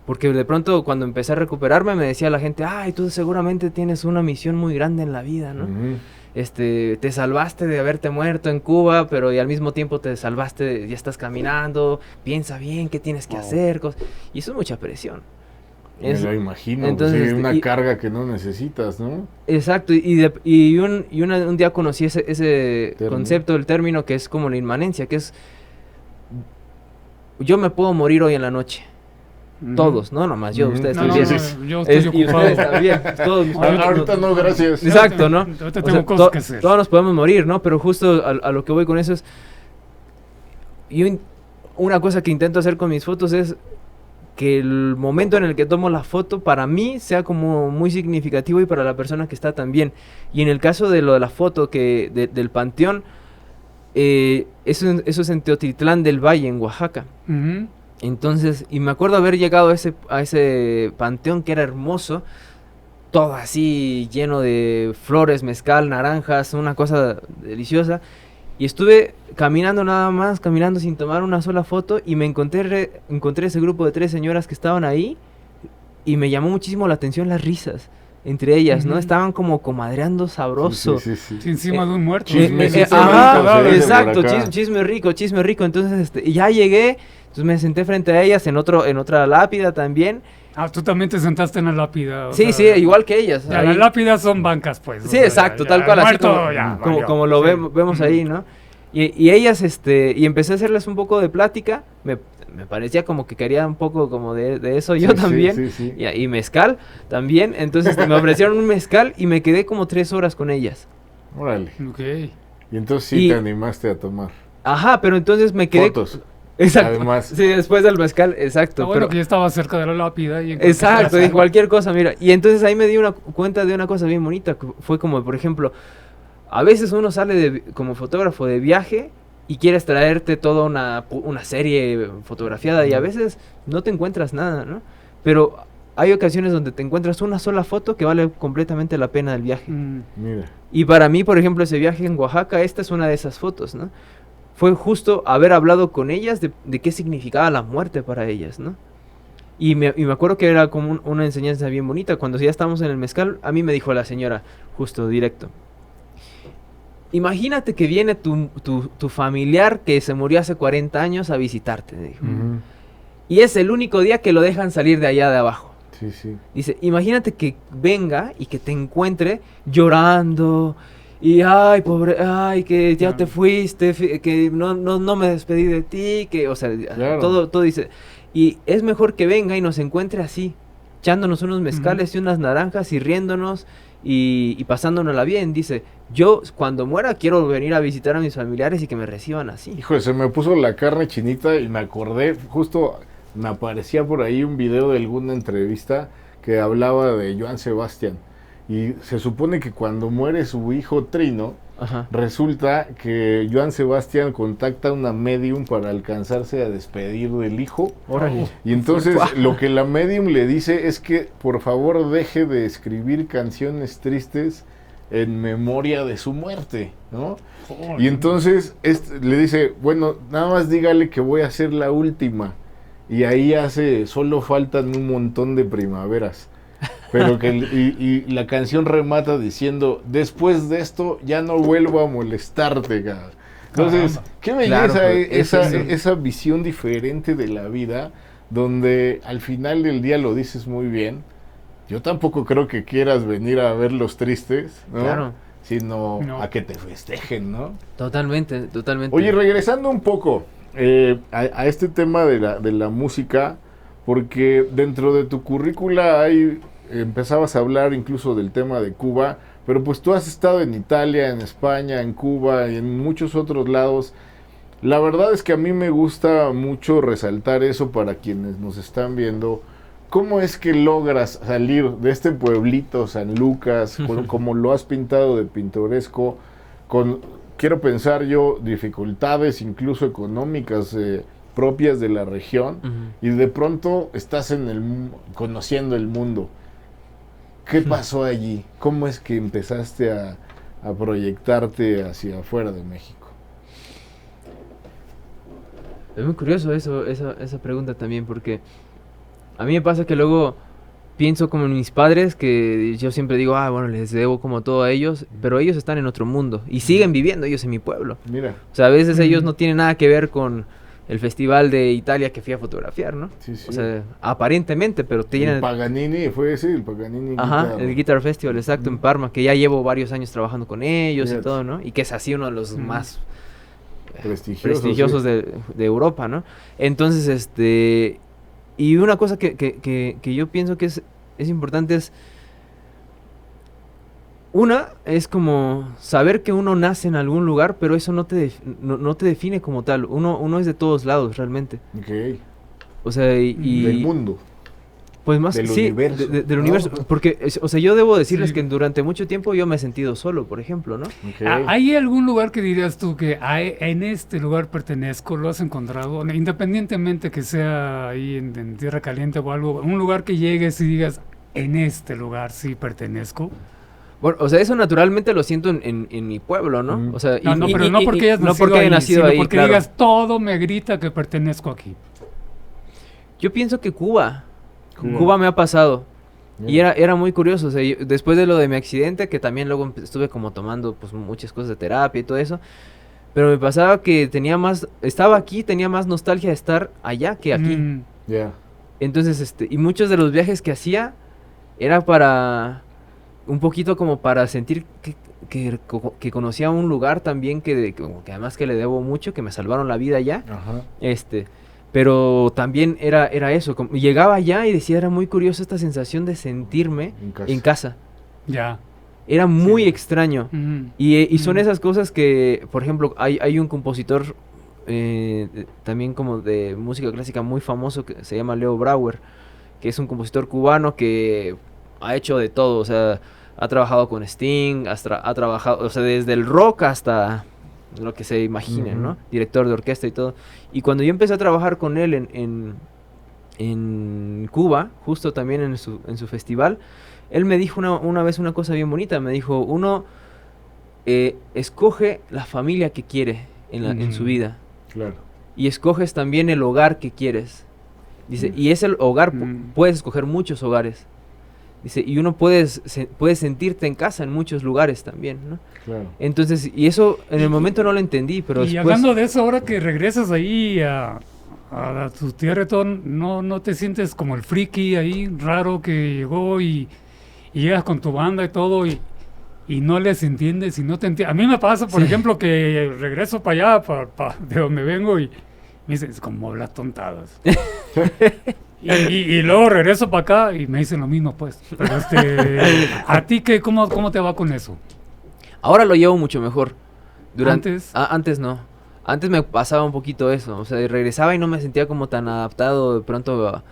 Porque de pronto cuando empecé a recuperarme me decía la gente, ay, tú seguramente tienes una misión muy grande en la vida, ¿no? Te salvaste de haberte muerto en Cuba, pero y al mismo tiempo te salvaste, ya estás caminando, piensa bien qué tienes que hacer, y eso es mucha presión. Me lo imagino, entonces, pues, una carga que no necesitas, ¿no? Exacto, y un día conocí ese concepto, el término que es como la inmanencia, que es, yo me puedo morir hoy en la noche. Todos, no nomás yo, ustedes también. Yo estoy ocupado. Ustedes también, todos. Ahorita no, gracias. Exacto, ¿no? Ahorita tengo cosas que hacer. Todos nos podemos morir, ¿no? Pero justo a lo que voy con eso es, una cosa que intento hacer con mis fotos es que el momento en el que tomo la foto para mí sea como muy significativo y para la persona que está también. Y en el caso de lo de la foto del panteón, eso es en Teotitlán del Valle, en Oaxaca. Entonces, y me acuerdo haber llegado a ese panteón que era hermoso, todo así lleno de flores, mezcal, naranjas, una cosa deliciosa. Y estuve caminando nada más, caminando sin tomar una sola foto, y me encontré ese grupo de 3 señoras que estaban ahí, y me llamó muchísimo la atención las risas entre ellas, ¿no? Estaban como comadreando sabroso. Sí. Encima de un muerto. Exacto, chisme rico. Entonces, y ya llegué, entonces me senté frente a ellas en otra lápida también. Ah, tú también te sentaste en la lápida. Sí, igual que ellas. Ya, las lápidas son bancas, pues. Sí, exacto, tal cual, así como lo vemos ahí, ¿no? Y ellas, y empecé a hacerles un poco de plática, me parecía como que quería un poco como de eso yo también, y mezcal también, entonces me ofrecieron un mezcal y me quedé como 3 horas con ellas. Órale. Ok. Y entonces te animaste a tomar. Ajá, pero entonces me quedé... Fotos. Exacto. Además. Sí, después del mezcal, exacto. Bueno, que ya estaba cerca de la lápida. Exacto, y cualquier cosa, mira. Y entonces ahí me di cuenta de una cosa bien bonita, que fue como, por ejemplo, a veces uno sale como fotógrafo de viaje y quieres traerte toda una serie fotografiada y a veces no te encuentras nada, ¿no? Pero hay ocasiones donde te encuentras una sola foto que vale completamente la pena del viaje. Mira. Y para mí, por ejemplo, ese viaje en Oaxaca, esta es una de esas fotos, ¿no? Fue justo haber hablado con ellas de qué significaba la muerte para ellas, ¿no? Y me acuerdo que era como una enseñanza bien bonita. Cuando ya estábamos en el mezcal, a mí me dijo la señora, justo directo, imagínate que viene tu familiar que se murió hace 40 años a visitarte, dijo. Y es el único día que lo dejan salir de allá de abajo. Sí. Dice, imagínate que venga y que te encuentre llorando... Y ay, pobre, ay, que ya te fuiste, que no me despedí de ti, que, o sea, todo dice. Y es mejor que venga y nos encuentre así, echándonos unos mezcales y unas naranjas y riéndonos y pasándonosla bien. Dice, yo cuando muera quiero venir a visitar a mis familiares y que me reciban así. Híjole, se me puso la carne chinita y me acordé, justo me aparecía por ahí un video de alguna entrevista que hablaba de Joan Sebastián. Y se supone que cuando muere su hijo Trino, resulta que Joan Sebastián contacta a una medium para alcanzarse a despedir del hijo. Y entonces lo que la medium le dice es que por favor deje de escribir canciones tristes en memoria de su muerte, ¿no? Y entonces le dice, bueno, nada más dígale que voy a ser la última. Y ahí solo faltan un montón de primaveras. Pero y la canción remata diciendo, después de esto ya no vuelvo a molestarte, cara. Entonces, qué belleza esa visión diferente de la vida, donde al final del día lo dices muy bien. Yo tampoco creo que quieras venir a ver los tristes, ¿no? Claro. Sino a que te festejen, ¿no? Totalmente. Oye, regresando un poco a este tema de la música, porque dentro de tu currícula empezabas a hablar incluso del tema de Cuba, pero pues tú has estado en Italia, en España, en Cuba y en muchos otros lados. La verdad es que a mí me gusta mucho resaltar eso para quienes nos están viendo. ¿Cómo es que logras salir de este pueblito San Lucas, como lo has pintado de pintoresco, con, quiero pensar yo, dificultades incluso económicas propias de la región, y de pronto estás conociendo el mundo? ¿Qué pasó allí? ¿Cómo es que empezaste a proyectarte hacia afuera de México? Es muy curioso esa pregunta también, porque A mí me pasa que luego pienso como en mis padres, que yo siempre digo, bueno, les debo como todo a ellos, pero ellos están en otro mundo y siguen viviendo ellos en mi pueblo. Mira. O sea, a veces ellos no tienen nada que ver con el festival de Italia que fui a fotografiar, ¿no? Sí, sí. O sea, aparentemente, pero tienen... El Paganini, fue ese, el Paganini. Ajá, el Guitar Festival, exacto, en Parma, que ya llevo varios años trabajando con ellos Fíjate. y todo, ¿no? Y que es así uno de los más prestigiosos de Europa, ¿no? Entonces, y una cosa que yo pienso que es importante es, una, es como saber que uno nace en algún lugar, pero eso no te define como tal. Uno es de todos lados, realmente. Ok. O sea, Del mundo. Pues más, del sí, universo. Del universo. Porque, o sea, yo debo decirles que durante mucho tiempo yo me he sentido solo, por ejemplo, ¿no? Okay. ¿Hay algún lugar que dirías tú que en este lugar pertenezco? ¿Lo has encontrado? Independientemente que sea ahí en Tierra Caliente o algo, un lugar que llegues y digas, en este lugar sí pertenezco. Bueno, o sea, eso naturalmente lo siento en mi pueblo, ¿no? O sea, pero no porque hayas nacido ahí, porque claro, digas, todo me grita que pertenezco aquí. Yo pienso que Cuba me ha pasado. Y era muy curioso, o sea, después de lo de mi accidente, que también luego estuve como tomando pues muchas cosas de terapia y todo eso, pero me pasaba que estaba aquí, tenía más nostalgia de estar allá que aquí. Entonces, y muchos de los viajes que hacía era para un poquito como para sentir que conocía un lugar también que además que le debo mucho, que me salvaron la vida allá. Ajá. Pero también era eso, llegaba allá y decía, era muy curioso esta sensación de sentirme en casa. Ya. Era muy extraño. Y son esas cosas que, por ejemplo, hay un compositor también como de música clásica muy famoso que se llama Leo Brauer, que es un compositor cubano que ha hecho de todo, o sea, ha trabajado con Sting, ha trabajado, o sea, desde el rock hasta lo que se imaginen, ¿no? Director de orquesta y todo. Y cuando yo empecé a trabajar con él en Cuba, justo también en su festival, él me dijo una vez una cosa bien bonita. Me dijo, uno escoge la familia que quiere en su vida. Claro. Y escoges también el hogar que quieres. Dice, y ese hogar, puedes escoger muchos hogares. Dice, y uno puedes sentirte en casa en muchos lugares también, ¿no? Claro. Entonces, y eso en el momento no lo entendí, pero y después... hablando de eso, ahora que regresas ahí a tu tierra, ¿no te sientes como el friki ahí, raro que llegó y llegas con tu banda y todo y no les entiendes y no te entiendes? A mí me pasa, por ejemplo, que regreso para allá, de donde vengo y me dicen, es como hablas tontadas. Y luego regreso para acá y me dicen lo mismo, pues. Pero ¿a ti cómo te va con eso? Ahora lo llevo mucho mejor. ¿Antes? Antes no. Antes me pasaba un poquito eso. O sea, regresaba y no me sentía como tan adaptado de pronto,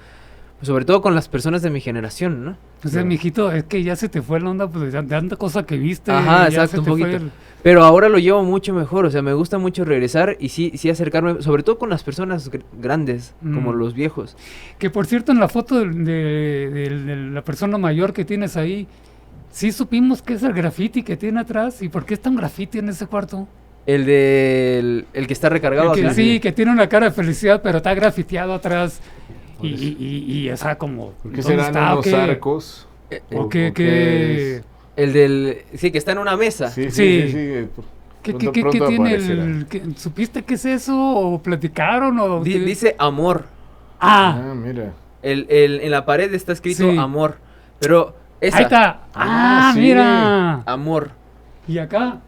sobre todo con las personas de mi generación, ¿no? O sea, mijito, es que ya se te fue la onda pues, de tanta cosa que viste. Ajá, exacto, un poquito. Pero ahora lo llevo mucho mejor, o sea, me gusta mucho regresar y sí acercarme, sobre todo con las personas grandes, como los viejos. Que por cierto, en la foto de la persona mayor que tienes ahí, sí supimos que es el graffiti que tiene atrás. ¿Y por qué está un graffiti en ese cuarto? El que está recargado. Sí, que tiene una cara de felicidad, pero está grafiteado atrás. Y o sea, como... ¿Qué serán unos arcos? ¿O qué? Sí, que está en una mesa. Sí. ¿Qué tiene ¿Supiste qué es eso? ¿O platicaron? O dice amor. Mira. En la pared está escrito amor. Pero esa. Ahí está. Sí. Mira. Amor. ¿Y acá?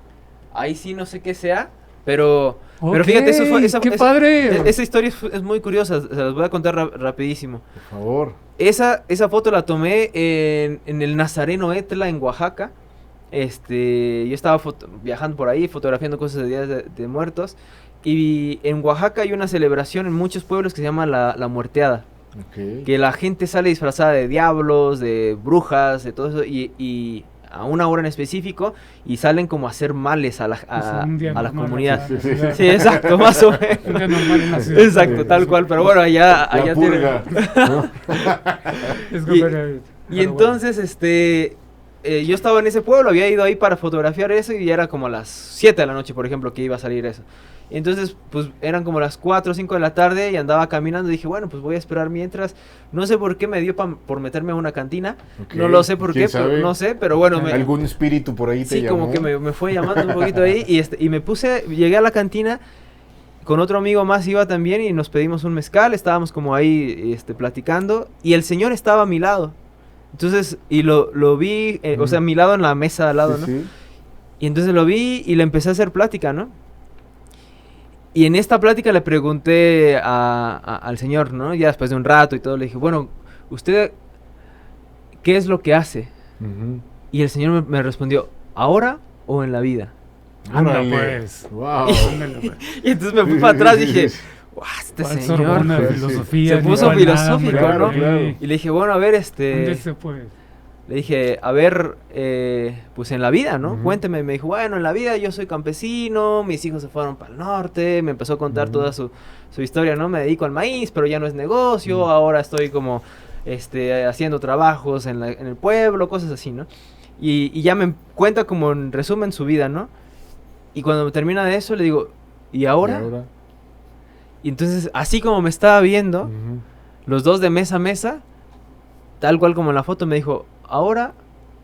Ahí sí no sé qué sea, pero fíjate, ¡Qué padre! Esa historia es muy curiosa, se las voy a contar rapidísimo. Por favor. Esa foto la tomé en el Nazareno Etla, en Oaxaca. Yo estaba viajando por ahí, fotografiando cosas de días de muertos. Y en Oaxaca hay una celebración en muchos pueblos que se llama la muerteada. Okay. Que la gente sale disfrazada de diablos, de brujas, de todo eso, y a una hora en específico, y salen como a hacer males a la comunidad. Sí, exacto, más o menos. Exacto, tal cual, pero bueno, allá purga. y entonces, yo estaba en ese pueblo, había ido ahí para fotografiar eso y ya era como a las 7 de la noche, por ejemplo, que iba a salir eso. Y entonces, pues eran como las 4 o 5 de la tarde y andaba caminando y dije, bueno, pues voy a esperar mientras. No sé por qué me dio por meterme a una cantina. Okay. No lo sé por qué, pero, no sé, pero bueno. ¿Algún espíritu por ahí te llamó? Sí, como que me fue llamando un poquito ahí y me llegué a la cantina. Con otro amigo más iba también y nos pedimos un mezcal, estábamos como ahí platicando y el señor estaba a mi lado. Entonces, y lo vi, o sea, a mi lado en la mesa de al lado, ¿no? Sí. Y entonces lo vi y le empecé a hacer plática, ¿no? Y en esta plática le pregunté al señor, ¿no? Ya después de un rato y todo, le dije, bueno, ¿usted qué es lo que hace? Y el señor me respondió, ¿ahora o en la vida? Anda pues. Wow. Y entonces me fui para atrás y dije, wow, este señor filosofía, se puso filosófico, claro, ¿no? Claro. Y le dije, bueno, a ver, ¿dónde se puede? Le dije, a ver, pues en la vida, ¿no? Cuénteme. Me dijo, bueno, en la vida yo soy campesino, mis hijos se fueron para el norte, me empezó a contar toda su historia, ¿no? Me dedico al maíz, pero ya no es negocio, ahora estoy como haciendo trabajos en el pueblo, cosas así, ¿no? Y ya me cuenta como en resumen su vida, ¿no? Y cuando termina de eso le digo, ¿y ahora? Y entonces, así como me estaba viendo, los dos de mesa a mesa, tal cual como en la foto, me dijo, ahora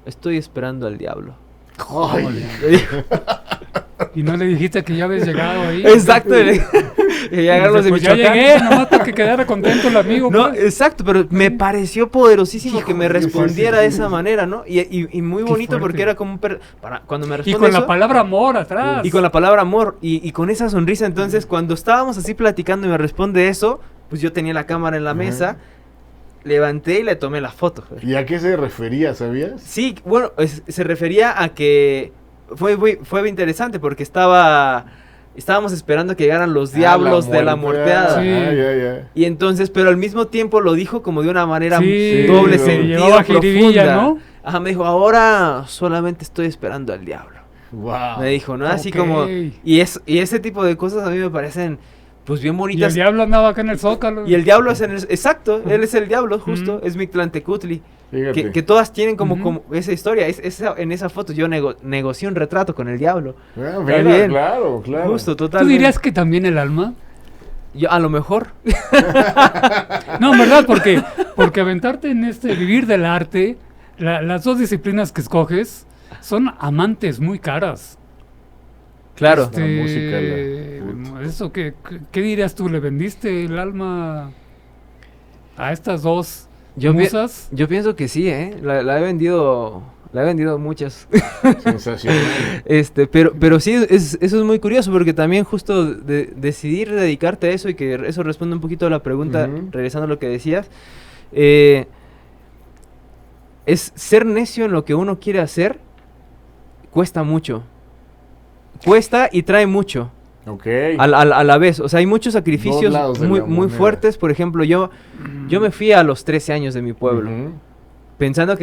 estoy esperando al diablo. Ay. Y no le dijiste que ya habías llegado ahí. Exacto. Pues ya llegué, nomás para que quedara contento el amigo. No, pues. exacto, pero me pareció poderosísimo que me respondiera de esa manera, ¿no? Y muy bonito porque era como cuando me responde y con eso, la palabra amor atrás. Y con la palabra amor y con esa sonrisa. Entonces, cuando estábamos así platicando y me responde eso, pues yo tenía la cámara en la mesa, levanté y le tomé la foto. ¿Y a qué se refería, sabías? Sí, bueno, se refería a que fue interesante porque estábamos esperando que llegaran los diablos de la morteada. Sí. Y entonces, pero al mismo tiempo lo dijo como de una manera doble sentido, profunda. ¿no? Ajá, me dijo, ahora solamente estoy esperando al diablo. Wow. Me dijo, ¿no? Así como, y ese tipo de cosas a mí me parecen pues bien bonitas. Y el diablo andaba acá en el Zócalo. Y el diablo es exacto, él es el diablo, justo, es Mictlantecutli. Que todas tienen como esa historia. En esa foto yo negocié un retrato con el diablo. Mira, claro. Justo, totalmente. ¿Tú dirías que también el alma? Yo, a lo mejor. No, en verdad, porque aventarte en vivir del arte, las dos disciplinas que escoges son amantes muy caras. Claro. La música, eso, ¿qué dirías tú? ¿Le vendiste el alma a estas dos musas? Yo pienso que sí, la he vendido muchas. Sensacional. Pero sí, eso es muy curioso porque también justo decidir dedicarte a eso y que eso responde un poquito a la pregunta, regresando a lo que decías, es ser necio en lo que uno quiere hacer, cuesta mucho. Cuesta y trae mucho. Okay. A la vez, o sea, hay muchos sacrificios muy fuertes. Por ejemplo, yo me fui a los 13 años de mi pueblo, pensando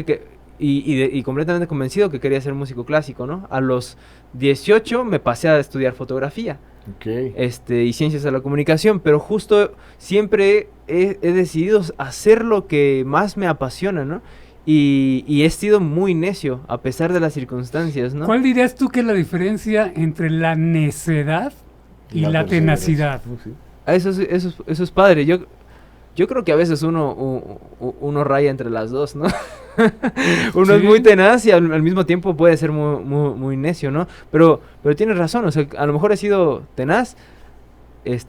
y completamente convencido que quería ser músico clásico, ¿no? A los 18 me pasé a estudiar fotografía y ciencias de la comunicación, pero justo siempre he decidido hacer lo que más me apasiona, ¿no? Y he sido muy necio, a pesar de las circunstancias, ¿no? ¿Cuál dirías tú que es la diferencia entre la necedad y la tenacidad? Eso es padre. Yo creo que a veces uno raya entre las dos, ¿no? Uno es muy tenaz y al mismo tiempo puede ser muy necio, ¿no? Pero tienes razón, o sea, a lo mejor he sido tenaz.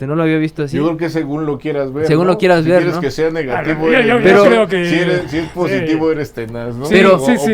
No lo había visto así. Yo creo que según lo quieras ver. Según lo quieras ver, quieres ¿no? que sea negativo. Yo creo que si es positivo, eres tenaz, ¿no? Sí,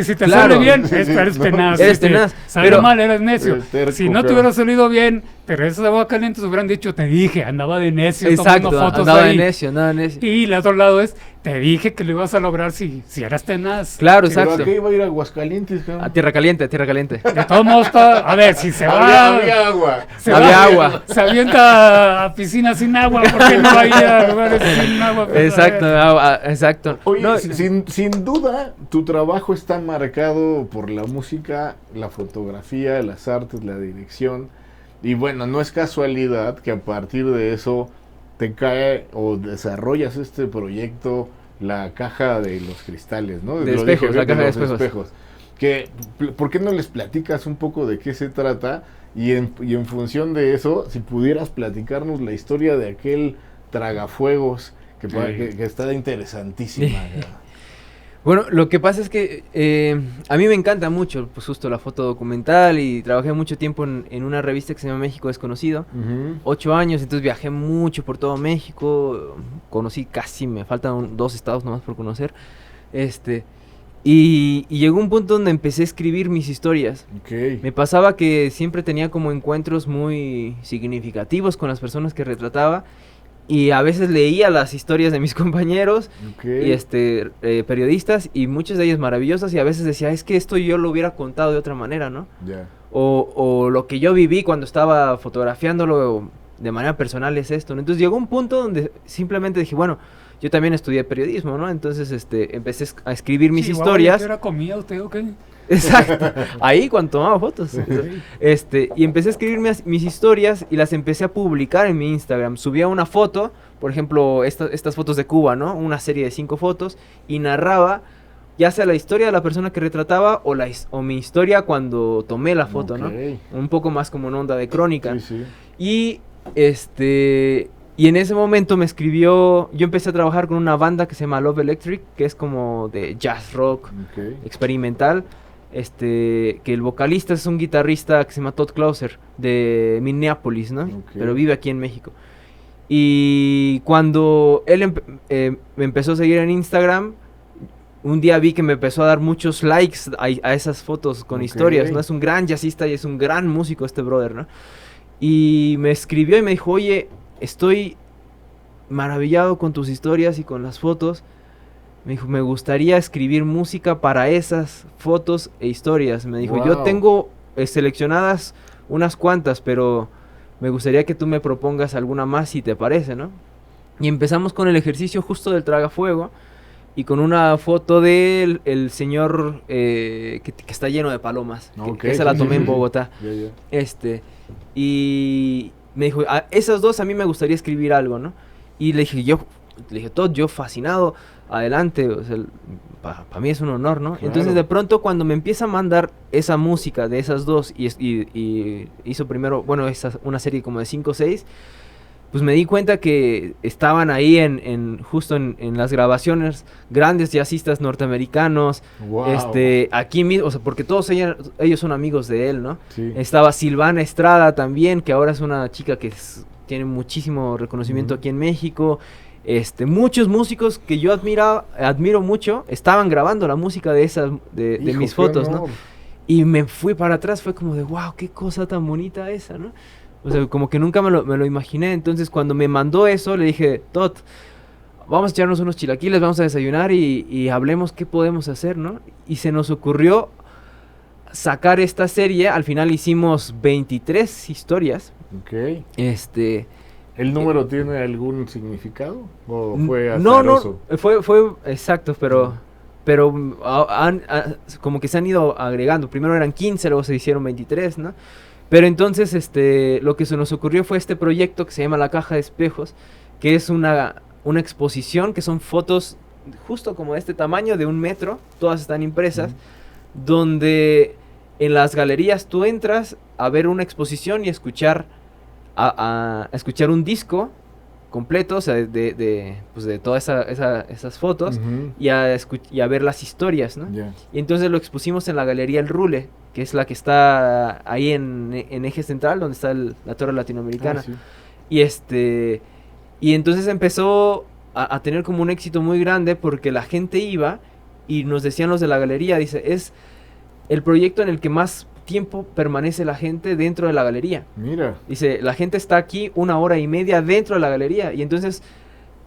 si te sale bien, eres tenaz. Eres tenaz. Sale mal, eres necio. Terco, si no te hubiera salido bien, pero esos de agua caliente hubieran dicho, te dije, andaba de necio. Exacto, tomando fotos andaba ahí. de necio. Y el otro lado es, te dije que lo ibas a lograr si eras tenaz. Claro, pero exacto. ¿a qué iba a ir a Aguascalientes? A Tierra Caliente. De todos modos, a ver, si se va... Había agua. Había agua. Se avienta a piscinas sin agua, ¿por qué no va a ir a lugares sin agua? Exacto. Oye, no, sin duda, tu trabajo está marcado por la música, la fotografía, las artes, la dirección. Y bueno, no es casualidad que a partir de eso te cae o desarrollas este proyecto, la caja de los cristales, ¿no? De espejos, la caja de espejos. ¿Por qué no les platicas un poco de qué se trata? Y en función de eso, si pudieras platicarnos la historia de aquel tragafuegos que está interesantísima. Bueno, lo que pasa es que a mí me encanta mucho, pues justo la foto documental, y trabajé mucho tiempo en una revista que se llama México Desconocido, 8 años, entonces viajé mucho por todo México, conocí me faltan 2 estados nomás por conocer, y llegó un punto donde empecé a escribir mis historias. Me pasaba que siempre tenía como encuentros muy significativos con las personas que retrataba, y a veces leía las historias de mis compañeros y periodistas, y muchas de ellas maravillosas, y a veces decía, es que esto yo lo hubiera contado de otra manera, ¿no? O lo que yo viví cuando estaba fotografiándolo de manera personal es esto, ¿no? Entonces llegó un punto donde simplemente dije, bueno, yo también estudié periodismo, ¿no? Entonces empecé a escribir mis historias. ¿Qué hora comía usted o qué? Exacto, ahí cuando tomaba fotos. Y empecé a escribir mis historias y las empecé a publicar en mi Instagram. Subía una foto, por ejemplo, estas fotos de Cuba, ¿no? Una serie de 5 fotos, y narraba ya sea la historia de la persona que retrataba o mi historia cuando tomé la foto, ¿no? Un poco más como una onda de crónica. Y y en ese momento yo empecé a trabajar con una banda que se llama Love Electric, que es como de jazz rock experimental. Que el vocalista es un guitarrista que se llama Todd Closer, de Minneapolis, ¿no? Pero vive aquí en México. Y cuando él me empezó a seguir en Instagram, un día vi que me empezó a dar muchos likes a esas fotos con historias, ¿no? Es un gran jazzista y es un gran músico este brother, ¿no? Y me escribió y me dijo, oye, estoy maravillado con tus historias y con las fotos. Me dijo, me gustaría escribir música para esas fotos e historias. Me dijo, yo tengo seleccionadas unas cuantas, pero me gustaría que tú me propongas alguna más si te parece, ¿no? Y empezamos con el ejercicio justo del tragafuego, y con una foto del señor que está lleno de palomas, que esa la tomé en Bogotá. Y me dijo, esas dos a mí me gustaría escribir algo, ¿no? Y le dije, Todd, yo fascinado, adelante, o sea, para mí es un honor, ¿no? Claro. Entonces de pronto cuando me empieza a mandar esa música de esas dos, y hizo primero, bueno, una serie como de 5 o 6, pues me di cuenta que estaban ahí justo en las grabaciones grandes jazzistas norteamericanos, aquí mismo, o sea, porque todos ellos son amigos de él, ¿no? Estaba Silvana Estrada también, que ahora es una chica que tiene muchísimo reconocimiento aquí en México. Muchos músicos que yo admiro mucho, estaban grabando la música de mis fotos, ¿no? Y me fui para atrás, fue como de, wow, qué cosa tan bonita esa, ¿no? O sea, como que nunca me lo imaginé. Entonces cuando me mandó eso, le dije, Todd, vamos a echarnos unos chilaquiles, vamos a desayunar y hablemos qué podemos hacer, ¿no? Y se nos ocurrió sacar esta serie. Al final hicimos 23 historias. ¿El número tiene algún significado? ¿O fue azaroso? No, fue exacto, pero como que se han ido agregando. Primero eran 15, luego se hicieron 23, ¿no? Pero entonces lo que se nos ocurrió fue este proyecto que se llama La Caja de Espejos, que es una exposición, que son fotos justo como de este tamaño, de 1 metro, todas están impresas, donde en las galerías tú entras a ver una exposición y escuchar un disco completo, o sea, de todas esas fotos, y a ver las historias, ¿no? Y entonces lo expusimos en la Galería El Rule, que es la que está ahí en Eje Central, donde está la Torre Latinoamericana. Y entonces empezó a tener como un éxito muy grande, porque la gente iba y nos decían los de la galería, dice, es el proyecto en el que más tiempo permanece la gente dentro de la galería. Mira. Dice, la gente está aquí 1 hora y media dentro de la galería. Y entonces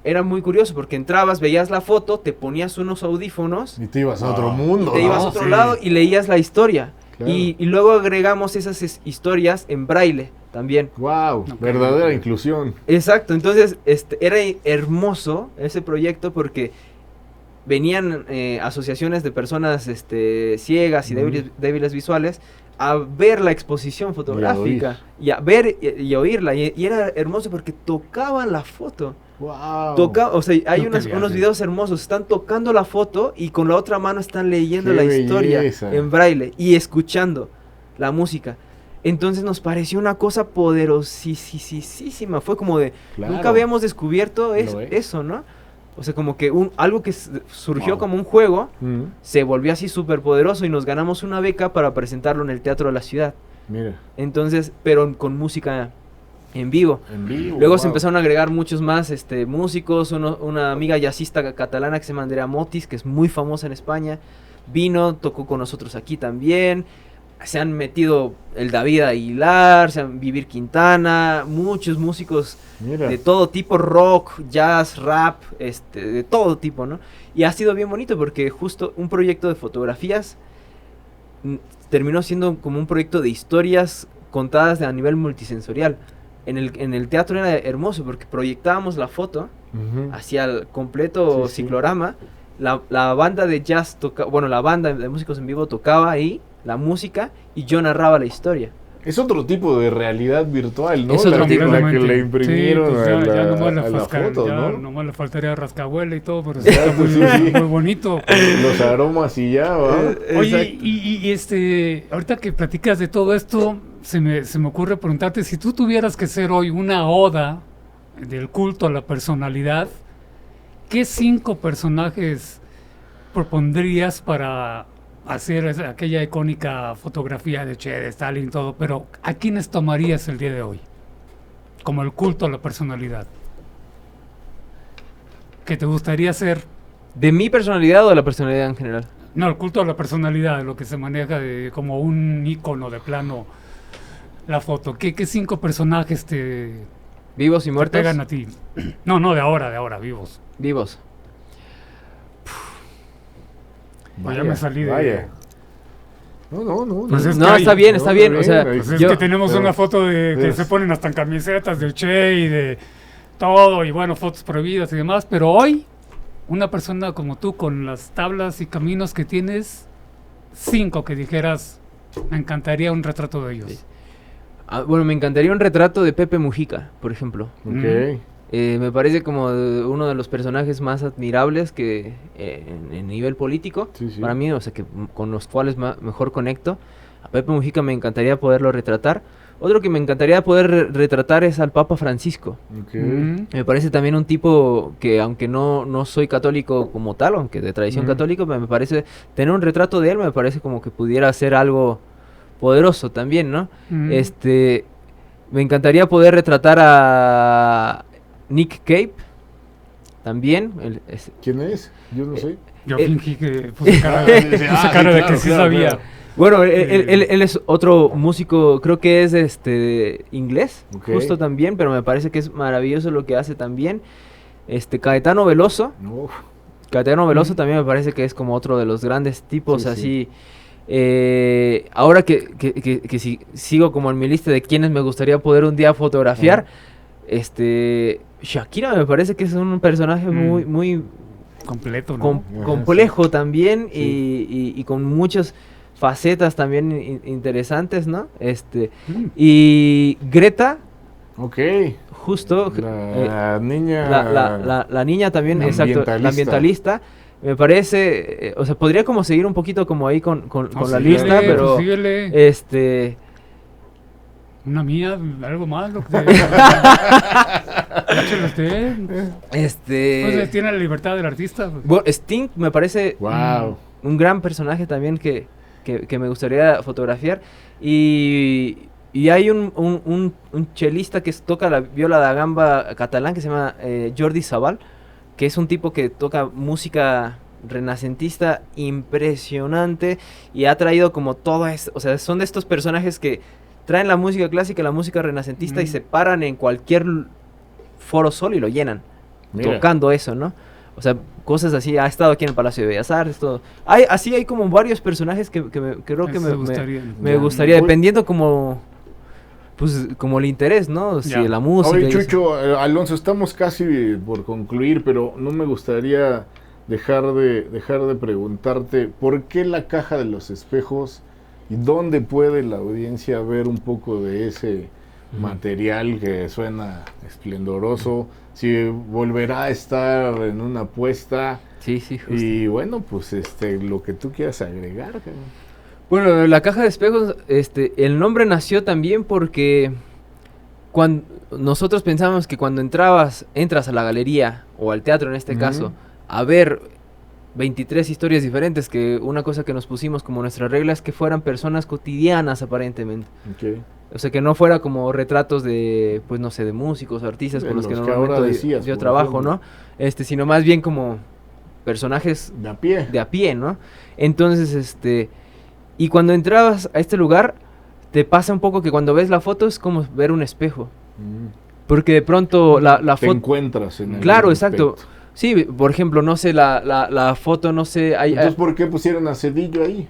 era muy curioso, porque entrabas, veías la foto, te ponías unos audífonos y te ibas a otro mundo. Y te ibas a otro lado y leías la historia. Claro. Y luego agregamos esas historias en braille también. Wow, verdadera inclusión. Exacto, entonces era hermoso ese proyecto, porque venían asociaciones de personas ciegas y débiles visuales a ver la exposición fotográfica y a ver y oírla. Y era hermoso porque tocaban la foto. Wow. O sea, hay unos videos hermosos. Están tocando la foto y con la otra mano están leyendo la historia en braille y escuchando la música. Entonces nos pareció una cosa poderosísima. Fue como de, nunca habíamos descubierto eso, ¿no? O sea, como que algo que surgió como un juego, se volvió así súper poderoso y nos ganamos una beca para presentarlo en el Teatro de la Ciudad. Mira. Entonces, pero con música en vivo. Luego se empezaron a agregar muchos más músicos, una amiga jazzista catalana que se llama Andrea Motis, que es muy famosa en España, vino, tocó con nosotros aquí también. Se han metido el David Aguilar, Vivir Quintana, muchos músicos de todo tipo, rock, jazz, rap, de todo tipo, ¿no? Y ha sido bien bonito porque justo un proyecto de fotografías terminó siendo como un proyecto de historias contadas a nivel multisensorial. En el teatro era hermoso porque proyectábamos la foto hacia el completo ciclorama. La banda de jazz la banda de músicos en vivo tocaba ahí la música y yo narraba la historia. Es otro tipo de realidad virtual, ¿no? Es otro tipo. La que le imprimieron ya a la foto, ¿no? Nomás le faltaría rascahuela y todo, pero está muy bonito. Los aromas y ya, ¿va? Oye, y ahorita que platicas de todo esto, se me ocurre preguntarte, si tú tuvieras que ser hoy una oda del culto a la personalidad, ¿qué 5 personajes propondrías para hacer aquella icónica fotografía de Che, de Stalin y todo? Pero ¿a quiénes tomarías el día de hoy como el culto a la personalidad? ¿Qué te gustaría ser? ¿De mi personalidad o de la personalidad en general? No, el culto a la personalidad, lo que se maneja como un ícono de plano, la foto. ¿Qué 5 personajes vivos y muertos? Te pegan a ti? No, de ahora, vivos. Vivos. Ya me salí de... Vaya. No. Pues está bien. O sea, pues es que tenemos una foto de que se ponen hasta en camisetas de Che y de todo, y bueno, fotos prohibidas y demás, pero hoy, una persona como tú, con las tablas y caminos que tienes, 5 que dijeras, me encantaría un retrato de ellos. Sí. Bueno, me encantaría un retrato de Pepe Mujica, por ejemplo. Ok. Me parece como uno de los personajes más admirables que en nivel político, para mí, o sea, que con los cuales mejor conecto. A Pepe Mujica me encantaría poderlo retratar. Otro que me encantaría poder retratar es al Papa Francisco. Me parece también un tipo que, aunque no soy católico como tal, aunque de tradición católica, me parece, tener un retrato de él me parece como que pudiera ser algo poderoso también, ¿no? Me encantaría poder retratar a Nick Cave, también. ¿Quién es? Yo no sé. Yo fingí que puse cara de que sí sabía. Claro. Bueno, él es otro músico, creo que es inglés, justo también, pero me parece que es maravilloso lo que hace también. Caetano Veloso. Caetano Veloso también me parece que es como otro de los grandes tipos así. Ahora que sigo como en mi lista de quienes me gustaría poder un día fotografiar, Shakira me parece que es un personaje muy completo, ¿no? Complejo también y con muchas facetas también interesantes, ¿no? Y Greta, justo la niña, la niña también, exacto, la ambientalista. Me parece, o sea, podría como seguir un poquito como ahí con la lista, pero una mía, algo más, lo que usted. Pues tiene la libertad del artista. Bueno, Sting me parece un gran personaje también que me gustaría fotografiar. Y hay un chelista que toca la viola da gamba catalán que se llama Jordi Sabal, que es un tipo que toca música renacentista impresionante y ha traído como todo esto, o sea, son de estos personajes que traen la música clásica y la música renacentista y se paran en cualquier foro solo y lo llenan, tocando eso, ¿no? O sea, cosas así. Ha estado aquí en el Palacio de Bellas Artes, todo. Hay como varios personajes que creo que me gustaría, dependiendo como el interés, ¿no? Si la música. Oye, Chucho, Alonso, estamos casi por concluir, pero no me gustaría dejar de preguntarte, ¿por qué la caja de los espejos ¿Y dónde puede la audiencia ver un poco de ese material que suena esplendoroso? Si volverá a estar en una apuesta. Sí, justo. Y bueno, pues lo que tú quieras agregar. Bueno, la caja de espejos, el nombre nació también porque cuando nosotros pensábamos que cuando entras a la galería o al teatro en este caso, a ver 23 historias diferentes, que una cosa que nos pusimos como nuestra regla es que fueran personas cotidianas aparentemente. Okay. O sea, que no fuera como retratos de, pues no sé, de músicos o artistas con los que normalmente yo trabajo, ¿no? Sino más bien como personajes de a pie, ¿no? Entonces, y cuando entrabas a este lugar, te pasa un poco que cuando ves la foto es como ver un espejo. Porque de pronto la foto... Te encuentras en el Claro, exacto. Sí, por ejemplo, no sé, la foto, no sé... Entonces, ¿por qué pusieron a Cedillo ahí?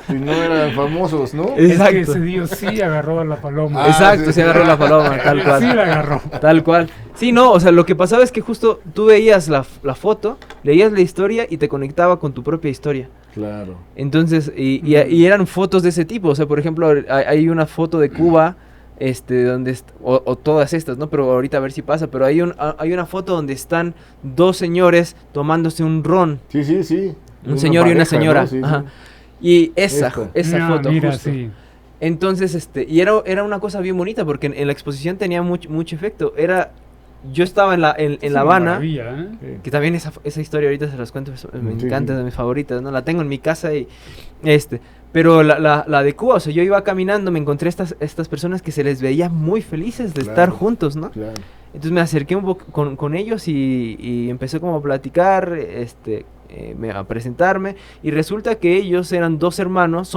Si no eran famosos, ¿no? Exacto. Es que Cedillo sí agarró a la paloma. Exacto, sí agarró a la paloma, tal cual. Sí la agarró. Tal cual. Sí, no, o sea, lo que pasaba es que justo tú veías la foto, leías la historia y te conectaba con tu propia historia. Claro. Entonces, y eran fotos de ese tipo, o sea, por ejemplo, hay una foto de Cuba... donde o todas estas, ¿no? Pero ahorita a ver si pasa, pero hay una foto donde están dos señores tomándose un ron. Sí. Un señor pareja, y una señora. ¿No? Sí, sí. Y esa foto mira, justo. Sí. Entonces, y era una cosa bien bonita porque en la exposición tenía mucho efecto. Yo estaba en La Habana, que también esa historia ahorita se las cuento, me encanta, es de mis favoritas, ¿no? La tengo en mi casa y pero la de Cuba, o sea, yo iba caminando, me encontré estas personas que se les veía muy felices de estar juntos, ¿no? Claro. Entonces me acerqué un poco con ellos y empecé como a platicar, a presentarme, y resulta que ellos son dos hermanos,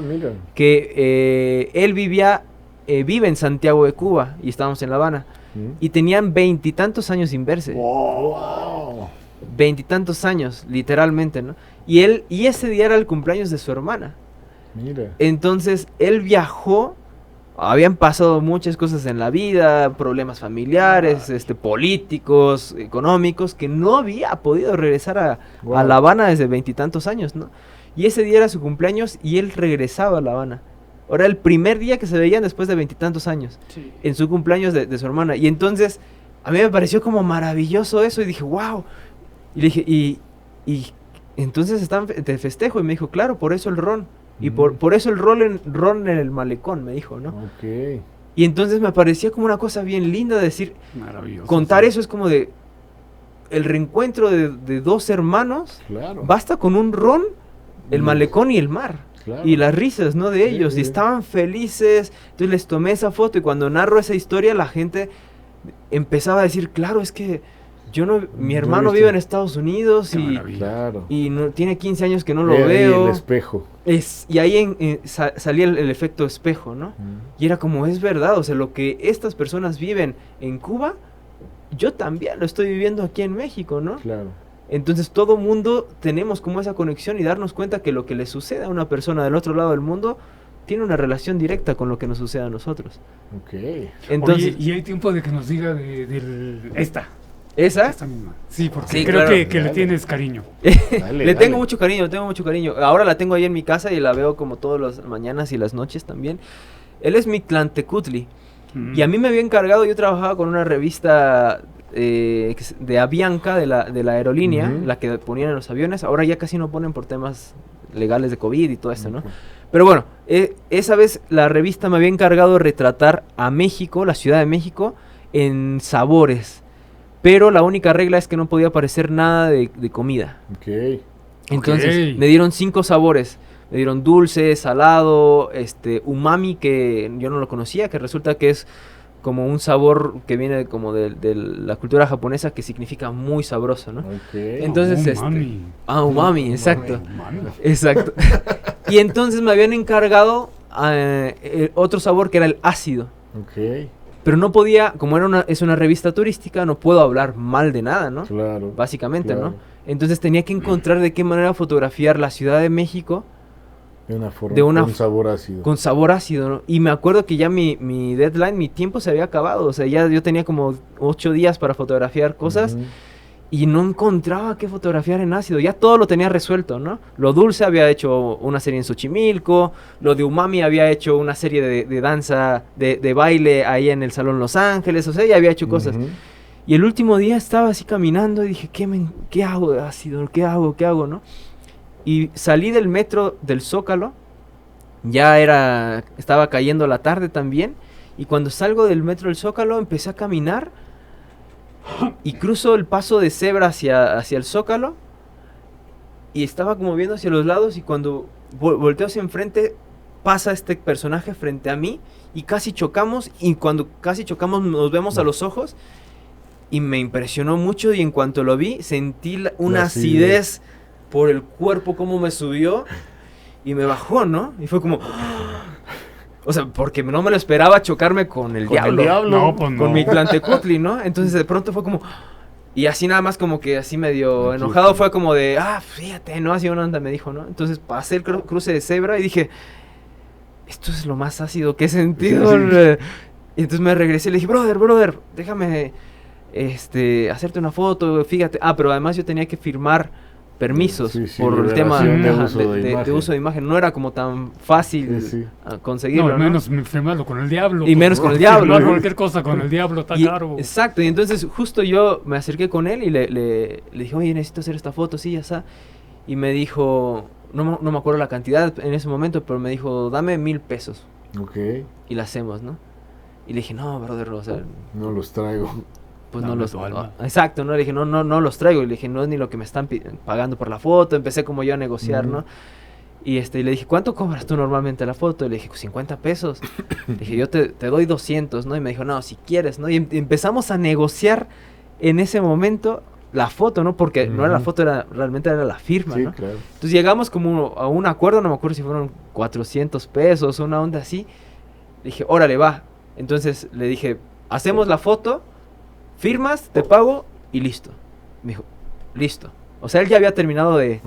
mira. que él vive en Santiago de Cuba y estábamos en La Habana, y tenían 20 y tantos años sin verse. Wow. 20 y tantos años, literalmente, ¿no? Y ese día era el cumpleaños de su hermana. Mira. Entonces, él viajó, habían pasado muchas cosas en la vida, problemas familiares, políticos, económicos, que no había podido regresar a La Habana desde 20 y tantos años, ¿no? Y ese día era su cumpleaños y él regresaba a La Habana. Ahora, el primer día que se veían después de 20 y tantos años, sí, en su cumpleaños de su hermana. Y entonces, a mí me pareció como maravilloso eso, y dije, wow. Y le dije, y entonces están de festejo, y me dijo, claro, por eso el ron. Y por eso el ron en el malecón, me dijo, ¿no? Okay. Y entonces me parecía como una cosa bien linda decir, maravilloso, contar sí. Eso es como de el reencuentro de dos hermanos. Claro. Basta con un ron, el malecón y el mar. Claro. Y las risas, ¿no? De ellos, sí. Y estaban felices. Entonces les tomé esa foto, y cuando narro esa historia, la gente empezaba a decir, claro, es que mi hermano vive en Estados Unidos y no, tiene 15 años que no lo veo. El espejo. Y ahí salía el efecto espejo, ¿no? Y era como, es verdad, o sea, lo que estas personas viven en Cuba, yo también lo estoy viviendo aquí en México, ¿no? Claro. Entonces todo mundo tenemos como esa conexión y darnos cuenta que lo que le sucede a una persona del otro lado del mundo tiene una relación directa con lo que nos sucede a nosotros. Ok. Entonces, oye, y hay tiempo de que nos diga de esta. ¿Esa? Esta misma. Sí, porque sí, creo claro. que le tienes cariño. Le tengo mucho cariño. Ahora la tengo ahí en mi casa y la veo como todas las mañanas y las noches también. Él es Mictlantecutli. Y a mí me había encargado, yo trabajaba con una revista de Avianca, de la aerolínea, la que ponían en los aviones. Ahora ya casi no ponen por temas legales de COVID y todo esto, ¿no? Pero bueno, esa vez la revista me había encargado de retratar a México, la Ciudad de México, en sabores. Pero la única regla es que no podía aparecer nada de comida. Okay. Entonces me dieron 5 sabores. Me dieron dulce, salado, umami, que yo no lo conocía, que resulta que es como un sabor que viene como de la cultura japonesa, que significa muy sabroso, ¿no? Okay. Entonces, umami. Umami, exacto. Exacto. Y entonces me habían encargado otro sabor que era el ácido. Okay. Pero no podía, como es una revista turística, no puedo hablar mal de nada, ¿no? Claro. Básicamente, claro. ¿no? Entonces tenía que encontrar de qué manera fotografiar la Ciudad de México de una forma con sabor ácido. Con sabor ácido, ¿no? Y me acuerdo que ya mi deadline, mi tiempo se había acabado. O sea, ya yo tenía como 8 días para fotografiar cosas. y no encontraba qué fotografiar en ácido. Ya todo lo tenía resuelto, ¿no? Lo dulce había hecho una serie en Xochimilco, lo de Umami había hecho una serie de danza, de baile ahí en el Salón Los Ángeles, o sea, ya había hecho cosas. Y el último día estaba así caminando y dije, ¿qué hago de ácido? ¿Qué hago, no? Y salí del metro del Zócalo, estaba cayendo la tarde también, y cuando salgo del metro del Zócalo empecé a caminar y cruzo el paso de cebra hacia el Zócalo y estaba como viendo hacia los lados, y cuando volteo hacia enfrente pasa este personaje frente a mí y casi chocamos, y cuando casi chocamos nos vemos a los ojos y me impresionó mucho, y en cuanto lo vi sentí una acidez por el cuerpo, como me subió y me bajó, ¿no? Y fue como... O sea, porque no me lo esperaba chocarme con el diablo. No, pues no. Con Mictlantecutli, ¿no? Entonces de pronto fue como... Y así nada más como que así medio enojado, fue como de... fíjate, ¿no? Así una onda me dijo, ¿no? Entonces pasé el cruce de cebra y dije... Esto es lo más ácido que he sentido. Y entonces me regresé y le dije, brother, déjame hacerte una foto, fíjate. Pero además yo tenía que firmar permisos por el tema de uso de imagen. No era como tan fácil conseguirlo, no, menos firmarlo con el diablo. Y menos con el diablo. Firmar cualquier cosa con el diablo está caro. Exacto, y entonces justo yo me acerqué con él y le dije, oye, necesito hacer esta foto, sí, ya está. Y me dijo, no me acuerdo la cantidad en ese momento, pero me dijo, dame 1,000 pesos. Ok. Y la hacemos, ¿no? Y le dije, no, brother, o sea... No los traigo. Pues no los... exacto, ¿no? Le dije, no los traigo. Y le dije, no es ni lo que me están pagando por la foto. Empecé como yo a negociar, ¿no? Y le dije, ¿cuánto cobras tú normalmente la foto? Y le dije, 50 pesos. Le dije, yo te doy 200, ¿no? Y me dijo, no, si quieres, ¿no? Y empezamos a negociar en ese momento la foto, ¿no? Porque no era la foto, realmente era la firma, ¿no? Claro. Entonces llegamos como a un acuerdo, no me acuerdo si fueron 400 pesos, una onda así. Le dije, órale, va. Entonces le dije, hacemos la foto, firmas, te pago y listo. Me dijo, listo. O sea, él ya había terminado de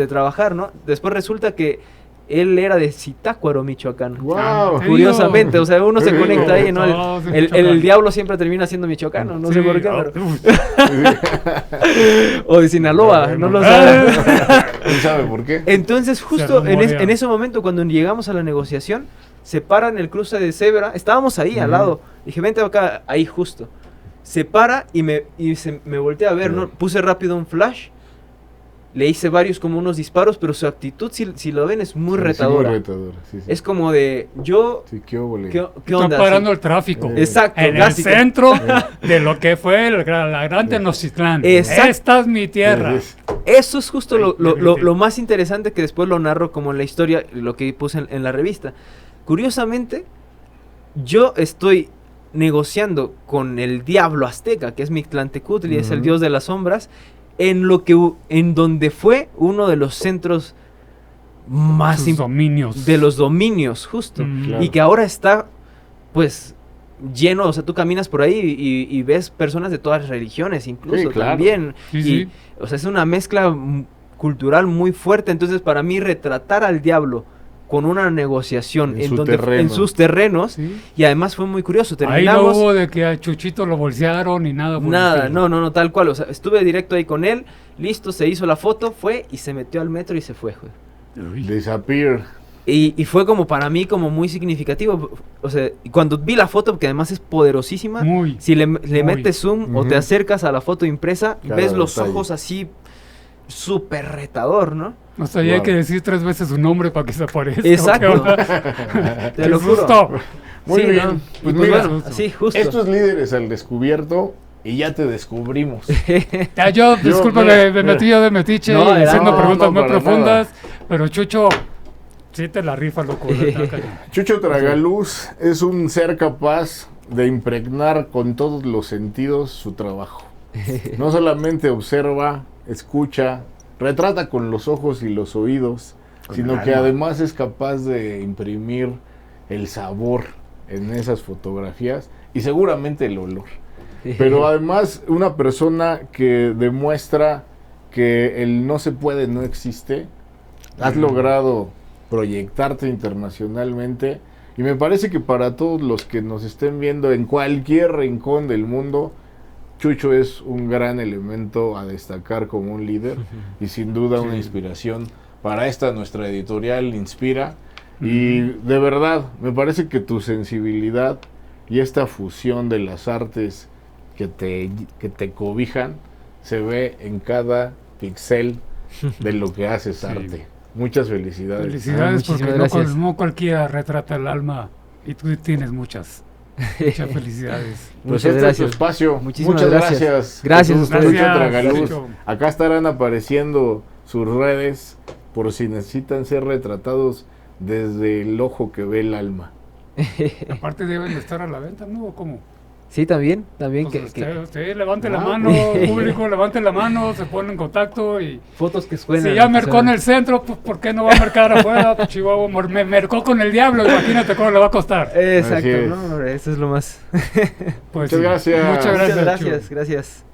trabajar, ¿no? Después resulta que él era de Zitácuaro, Michoacán. ¡Wow! Curiosamente, o sea, uno se conecta ahí, ¿no? El diablo siempre termina siendo michoacano, no sé por qué, pero... O de Sinaloa, no lo sabe. ¿Quién sabe por qué? Entonces, justo en ese momento, cuando llegamos a la negociación, se paran el cruce de cebra, estábamos ahí al lado. Dije, vente acá, ahí justo. Se para y me voltea a ver, ¿no? Puse rápido un flash, le hice varios como unos disparos, pero su actitud, si lo ven, es muy retadora. Muy retadora, sí. Es como de, ¿qué óvole? ¿Qué onda? Está parando el tráfico. Exacto. En el centro de lo que fue la gran Tenochtitlán. Exacto. Esta es mi tierra. Eso es justo lo más interesante, que después lo narro como en la historia, lo que puse en la revista. Curiosamente, yo estoy negociando con el diablo azteca, que es Mictlantecutli, es el dios de las sombras, en donde fue uno de los centros más dominios. De los dominios, justo, claro. Y que ahora está pues lleno, o sea, tú caminas por ahí y ves personas de todas las religiones incluso, claro. También, o sea, es una mezcla cultural muy fuerte. Entonces, para mí, retratar al diablo con una negociación en sus terrenos, y además fue muy curioso. Terminamos, ahí no hubo de que a Chuchito lo bolsearon ni nada. Nada, no, tal cual. O sea, estuve directo ahí con él, listo, se hizo la foto, fue y se metió al metro y se fue. Disappear. Y fue como para mí como muy significativo. O sea, cuando vi la foto, que además es poderosísima, si le metes zoom o te acercas a la foto impresa, ves los ojos así súper retador, ¿no? O sea, ya hay que decir 3 veces su nombre para que se aparezca. Exacto. Te lo juro. Muy bien. ¿No? Pues mira, bueno, sí, justo. Estos líderes al descubierto, y ya te descubrimos. Discúlpame, me metí yo de metiche haciendo preguntas muy profundas, pero Chucho, sí te la rifa, loco. Chucho Tragaluz es un ser capaz de impregnar con todos los sentidos su trabajo. No solamente observa, escucha, retrata con los ojos y los oídos, sino que además es capaz de imprimir el sabor en esas fotografías y seguramente el olor. Pero además una persona que demuestra que el no se puede no existe. Has logrado proyectarte internacionalmente y me parece que para todos los que nos estén viendo en cualquier rincón del mundo, Chucho es un gran elemento a destacar como un líder y sin duda una inspiración para esta nuestra editorial Inspira. Y de verdad, me parece que tu sensibilidad y esta fusión de las artes que te cobijan se ve en cada pixel de lo que haces arte. Muchas felicidades. Felicidades, porque no cualquiera retrata el alma y tú tienes muchas. Muchas felicidades. Pues este es tu espacio. Muchísimas Muchas gracias. Gracias a ustedes. Tragaluz. Acá estarán apareciendo sus redes por si necesitan ser retratados desde el ojo que ve el alma. Aparte deben de estar a la venta, ¿no? ¿O cómo? Sí, también Pues usted levante la mano, público, levante la mano, se pone en contacto y... Fotos que suenan. Si ya mercó en el centro, pues ¿por qué no va a mercar afuera? Pues, Chihuahua, me mercó con el diablo, imagínate cómo le va a costar. Exacto, no, eso es lo más. Pues Muchas gracias. Muchas gracias. Gracias.